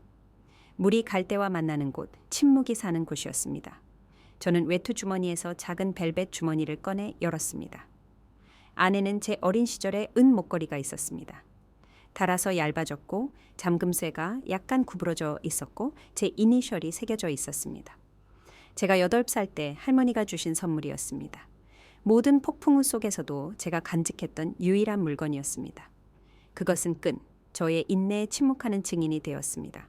물이 갈대와 만나는 곳, 침묵이 사는 곳이었습니다. 저는 외투 주머니에서 작은 벨벳 주머니를 꺼내 열었습니다. 안에는 제 어린 시절의 은 목걸이가 있었습니다. 닳아서 얇아졌고 잠금쇠가 약간 구부러져 있었고 제 이니셜이 새겨져 있었습니다. 제가 8살 때 할머니가 주신 선물이었습니다. 모든 폭풍우 속에서도 제가 간직했던 유일한 물건이었습니다. 그것은 끈, 저의 인내에 침묵하는 증인이 되었습니다.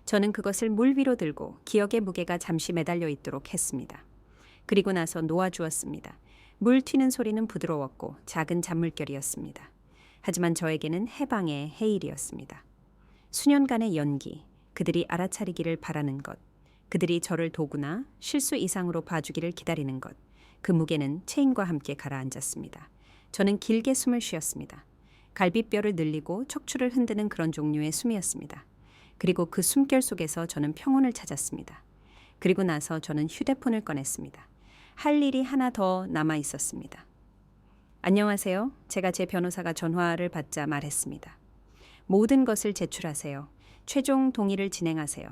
저는 그것을 물 위로 들고 기억의 무게가 잠시 매달려 있도록 했습니다. 그리고 나서 놓아주었습니다. 물 튀는 소리는 부드러웠고 작은 잔물결이었습니다. 하지만 저에게는 해방의 해일이었습니다. 수년간의 연기, 그들이 알아차리기를 바라는 것, 그들이 저를 도구나 실수 이상으로 봐주기를 기다리는 것, 그 무게는 체인과 함께 가라앉았습니다. 저는 길게 숨을 쉬었습니다. 갈비뼈를 늘리고 척추를 흔드는 그런 종류의 숨이었습니다. 그리고 그 숨결 속에서 저는 평온을 찾았습니다. 그리고 나서 저는 휴대폰을 꺼냈습니다. 할 일이 하나 더 남아 있었습니다. 안녕하세요. 제가 제 변호사가 전화를 받자 말했습니다. 모든 것을 제출하세요. 최종 동의를 진행하세요.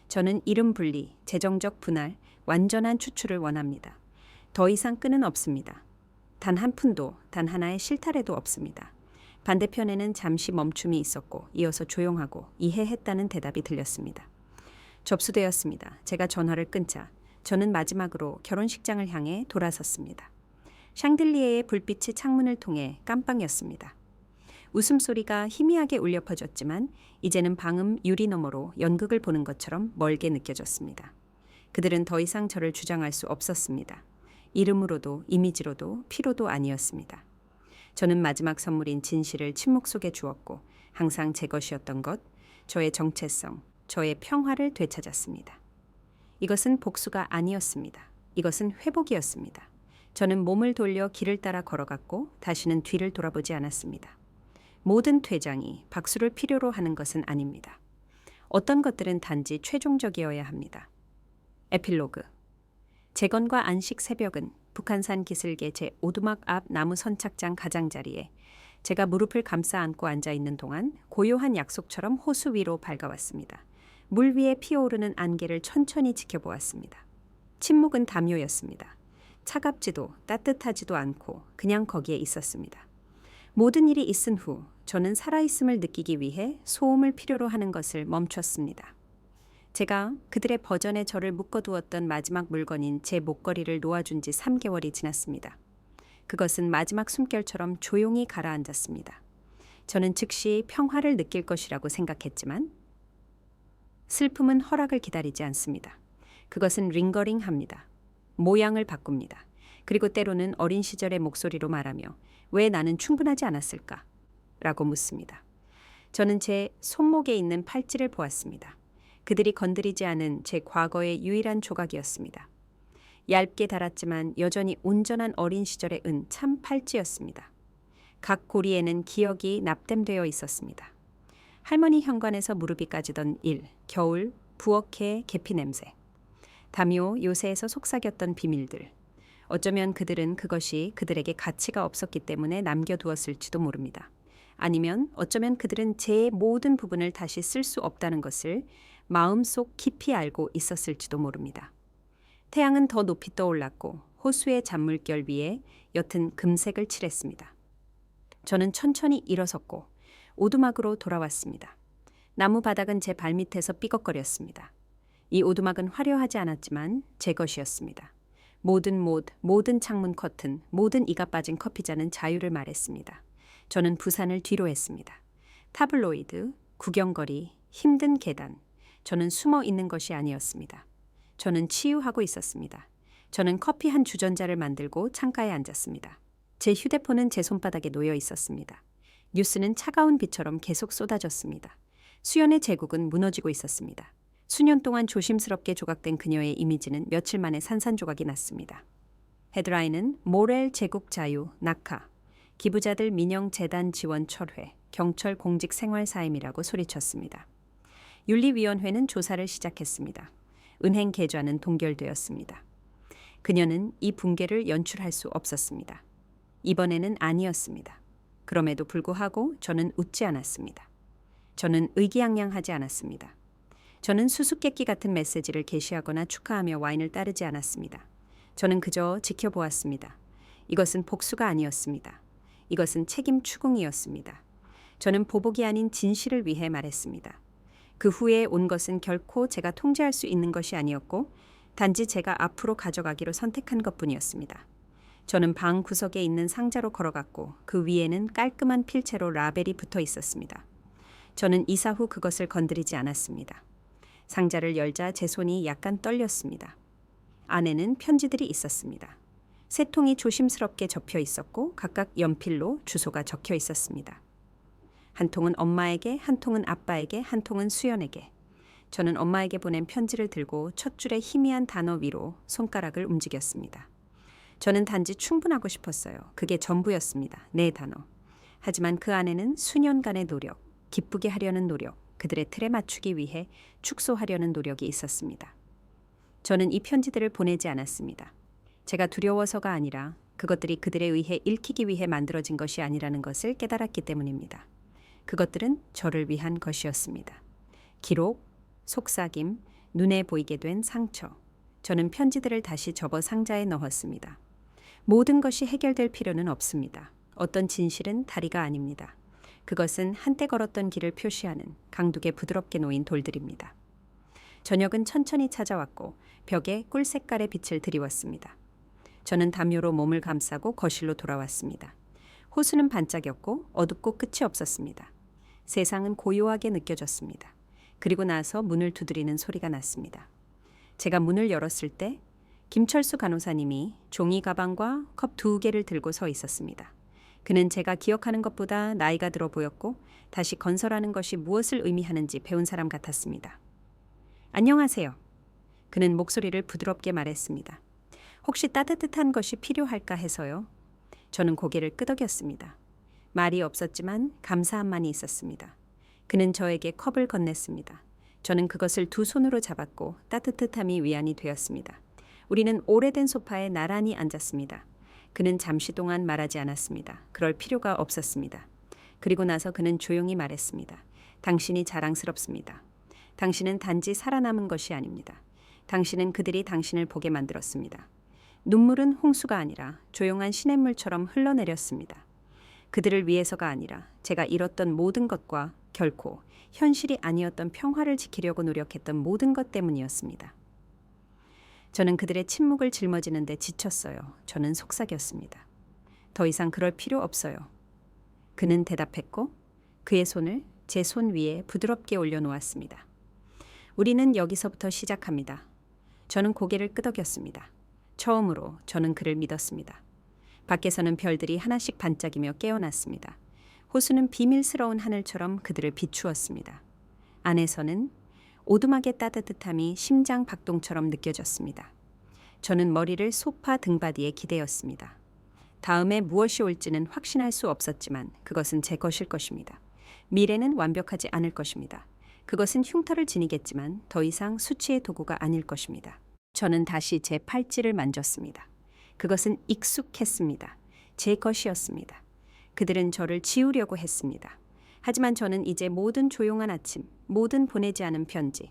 저는 이름 분리, 재정적 분할, 완전한 추출을 원합니다. 더 이상 끈은 없습니다. 단 한 푼도, 단 하나의 실타래도 없습니다. 반대편에는 잠시 멈춤이 있었고 이어서 조용하고 이해했다는 대답이 들렸습니다. 접수되었습니다. 제가 전화를 끊자 저는 마지막으로 결혼식장을 향해 돌아섰습니다. 샹들리에의 불빛이 창문을 통해 깜빵이었습니다. 웃음소리가 희미하게 울려 퍼졌지만 이제는 방음 유리 너머로 연극을 보는 것처럼 멀게 느껴졌습니다. 그들은 더 이상 저를 주장할 수 없었습니다. 이름으로도 이미지로도 피로도 아니었습니다. 저는 마지막 선물인 진실을 침묵 속에 주었고 항상 제 것이었던 것, 저의 정체성, 저의 평화를 되찾았습니다. 이것은 복수가 아니었습니다. 이것은 회복이었습니다. 저는 몸을 돌려 길을 따라 걸어갔고 다시는 뒤를 돌아보지 않았습니다. 모든 퇴장이 박수를 필요로 하는 것은 아닙니다. 어떤 것들은 단지 최종적이어야 합니다. 에필로그. 재건과 안식 새벽은 북한산 기슭의 제 오두막 앞 나무 선착장 가장자리에 제가 무릎을 감싸 안고 앉아 있는 동안 고요한 약속처럼 호수 위로 밝아왔습니다. 물 위에 피어오르는 안개를 천천히 지켜보았습니다. 침묵은 담요였습니다. 차갑지도 따뜻하지도 않고 그냥 거기에 있었습니다. 모든 일이 있은 후 저는 살아있음을 느끼기 위해 소음을 필요로 하는 것을 멈췄습니다. 제가 그들의 버전에 저를 묶어두었던 마지막 물건인 제 목걸이를 놓아준 지 3개월이 지났습니다. 그것은 마지막 숨결처럼 조용히 가라앉았습니다. 저는 즉시 평화를 느낄 것이라고 생각했지만 슬픔은 허락을 기다리지 않습니다. 그것은 링거링합니다. 모양을 바꿉니다. 그리고 때로는 어린 시절의 목소리로 말하며 왜 나는 충분하지 않았을까? 라고 묻습니다. 저는 제 손목에 있는 팔찌를 보았습니다. 그들이 건드리지 않은 제 과거의 유일한 조각이었습니다. 얇게 달았지만 여전히 온전한 어린 시절의 은 참 팔찌였습니다. 각 고리에는 기억이 납땜되어 있었습니다. 할머니 현관에서 무릎이 까지던 일, 겨울, 부엌의 계피 냄새, 다묘 요새에서 속삭였던 비밀들. 어쩌면 그들은 그것이 그들에게 가치가 없었기 때문에 남겨두었을지도 모릅니다. 아니면 어쩌면 그들은 제 모든 부분을 다시 쓸 수 없다는 것을 마음속 깊이 알고 있었을지도 모릅니다. 태양은 더 높이 떠올랐고 호수의 잔물결 위에 옅은 금색을 칠했습니다. 저는 천천히 일어섰고 오두막으로 돌아왔습니다. 나무 바닥은 제 발밑에서 삐걱거렸습니다. 이 오두막은 화려하지 않았지만 제 것이었습니다. 모든 창문 커튼, 모든 이가 빠진 커피잔은 자유를 말했습니다. 저는 부산을 뒤로 했습니다. 타블로이드, 구경거리, 힘든 계단. 저는 숨어 있는 것이 아니었습니다. 저는 치유하고 있었습니다. 저는 커피 한 주전자를 만들고 창가에 앉았습니다. 제 휴대폰은 제 손바닥에 놓여 있었습니다. 뉴스는 차가운 비처럼 계속 쏟아졌습니다. 수연의 제국은 무너지고 있었습니다. 수년 동안 조심스럽게 조각된 그녀의 이미지는 며칠 만에 산산조각이 났습니다. 헤드라인은 모렐 제국 자유, 낙하, 기부자들 민영 재단 지원 철회, 경찰 공직 생활 사임이라고 소리쳤습니다. 윤리위원회는 조사를 시작했습니다. 은행 계좌는 동결되었습니다. 그녀는 이 붕괴를 연출할 수 없었습니다. 이번에는 아니었습니다. 그럼에도 불구하고 저는 웃지 않았습니다. 저는 의기양양하지 않았습니다. 저는 수수께끼 같은 메시지를 게시하거나 축하하며 와인을 따르지 않았습니다. 저는 그저 지켜보았습니다. 이것은 복수가 아니었습니다. 이것은 책임 추궁이었습니다. 저는 보복이 아닌 진실을 위해 말했습니다. 그 후에 온 것은 결코 제가 통제할 수 있는 것이 아니었고 단지 제가 앞으로 가져가기로 선택한 것뿐이었습니다. 저는 방 구석에 있는 상자로 걸어갔고 그 위에는 깔끔한 필체로 라벨이 붙어 있었습니다. 저는 이사 후 그것을 건드리지 않았습니다. 상자를 열자 제 손이 약간 떨렸습니다. 안에는 편지들이 있었습니다. 세 통이 조심스럽게 접혀 있었고 각각 연필로 주소가 적혀 있었습니다. 한 통은 엄마에게, 한 통은 아빠에게, 한 통은 수연에게. 저는 엄마에게 보낸 편지를 들고 첫 줄의 희미한 단어 위로 손가락을 움직였습니다. 저는 단지 충분하고 싶었어요. 그게 전부였습니다. 네 단어. 하지만 그 안에는 수년간의 노력, 기쁘게 하려는 노력, 그들의 틀에 맞추기 위해 축소하려는 노력이 있었습니다. 저는 이 편지들을 보내지 않았습니다. 제가 두려워서가 아니라 그것들이 그들에 의해 읽히기 위해 만들어진 것이 아니라는 것을 깨달았기 때문입니다. 그것들은 저를 위한 것이었습니다. 기록, 속삭임, 눈에 보이게 된 상처. 저는 편지들을 다시 접어 상자에 넣었습니다. 모든 것이 해결될 필요는 없습니다. 어떤 진실은 다리가 아닙니다. 그것은 한때 걸었던 길을 표시하는 강둑에 부드럽게 놓인 돌들입니다. 저녁은 천천히 찾아왔고 벽에 꿀 색깔의 빛을 드리웠습니다. 저는 담요로 몸을 감싸고 거실로 돌아왔습니다. 호수는 반짝였고 어둡고 끝이 없었습니다. 세상은 고요하게 느껴졌습니다. 그리고 나서 문을 두드리는 소리가 났습니다. 제가 문을 열었을 때 김철수 간호사님이 종이 가방과 컵 2개를 들고 서 있었습니다. 그는 제가 기억하는 것보다 나이가 들어 보였고 다시 건설하는 것이 무엇을 의미하는지 배운 사람 같았습니다. 안녕하세요. 그는 목소리를 부드럽게 말했습니다. 혹시 따뜻한 것이 필요할까 해서요. 저는 고개를 끄덕였습니다. 말이 없었지만 감사함만이 있었습니다. 그는 저에게 컵을 건넸습니다. 저는 그것을 두 손으로 잡았고 따뜻함이 위안이 되었습니다. 우리는 오래된 소파에 나란히 앉았습니다. 그는 잠시 동안 말하지 않았습니다. 그럴 필요가 없었습니다. 그리고 나서 그는 조용히 말했습니다. 당신이 자랑스럽습니다. 당신은 단지 살아남은 것이 아닙니다. 당신은 그들이 당신을 보게 만들었습니다. 눈물은 홍수가 아니라 조용한 시냇물처럼 흘러내렸습니다. 그들을 위해서가 아니라 제가 잃었던 모든 것과 결코 현실이 아니었던 평화를 지키려고 노력했던 모든 것 때문이었습니다. 저는 그들의 침묵을 짊어지는데 지쳤어요. 저는 속삭였습니다. 더 이상 그럴 필요 없어요. 그는 대답했고 그의 손을 제 손 위에 부드럽게 올려놓았습니다. 우리는 여기서부터 시작합니다. 저는 고개를 끄덕였습니다. 처음으로 저는 그를 믿었습니다. 밖에서는 별들이 하나씩 반짝이며 깨어났습니다. 호수는 비밀스러운 하늘처럼 그들을 비추었습니다. 안에서는 오두막의 따뜻함이 심장 박동처럼 느껴졌습니다. 저는 머리를 소파 등받이에 기대었습니다. 다음에 무엇이 올지는 확신할 수 없었지만 그것은 제 것일 것입니다. 미래는 완벽하지 않을 것입니다. 그것은 흉터를 지니겠지만 더 이상 수치의 도구가 아닐 것입니다. 저는 다시 제 팔찌를 만졌습니다. 그것은 익숙했습니다. 제 것이었습니다. 그들은 저를 지우려고 했습니다. 하지만 저는 이제 모든 조용한 아침, 모든 보내지 않은 편지,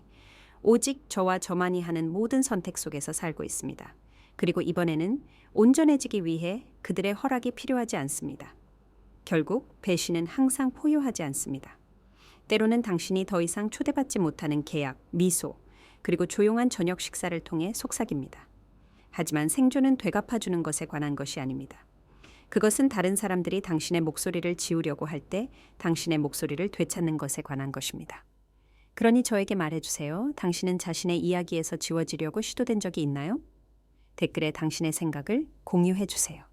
오직 저와 저만이 하는 모든 선택 속에서 살고 있습니다. 그리고 이번에는 온전해지기 위해 그들의 허락이 필요하지 않습니다. 결국 배신은 항상 포효하지 않습니다. 때로는 당신이 더 이상 초대받지 못하는 계약, 미소, 그리고 조용한 저녁 식사를 통해 속삭입니다. 하지만 생존은 되갚아주는 것에 관한 것이 아닙니다. 그것은 다른 사람들이 당신의 목소리를 지우려고 할 때 당신의 목소리를 되찾는 것에 관한 것입니다. 그러니 저에게 말해주세요. 당신은 자신의 이야기에서 지워지려고 시도된 적이 있나요? 댓글에 당신의 생각을 공유해주세요.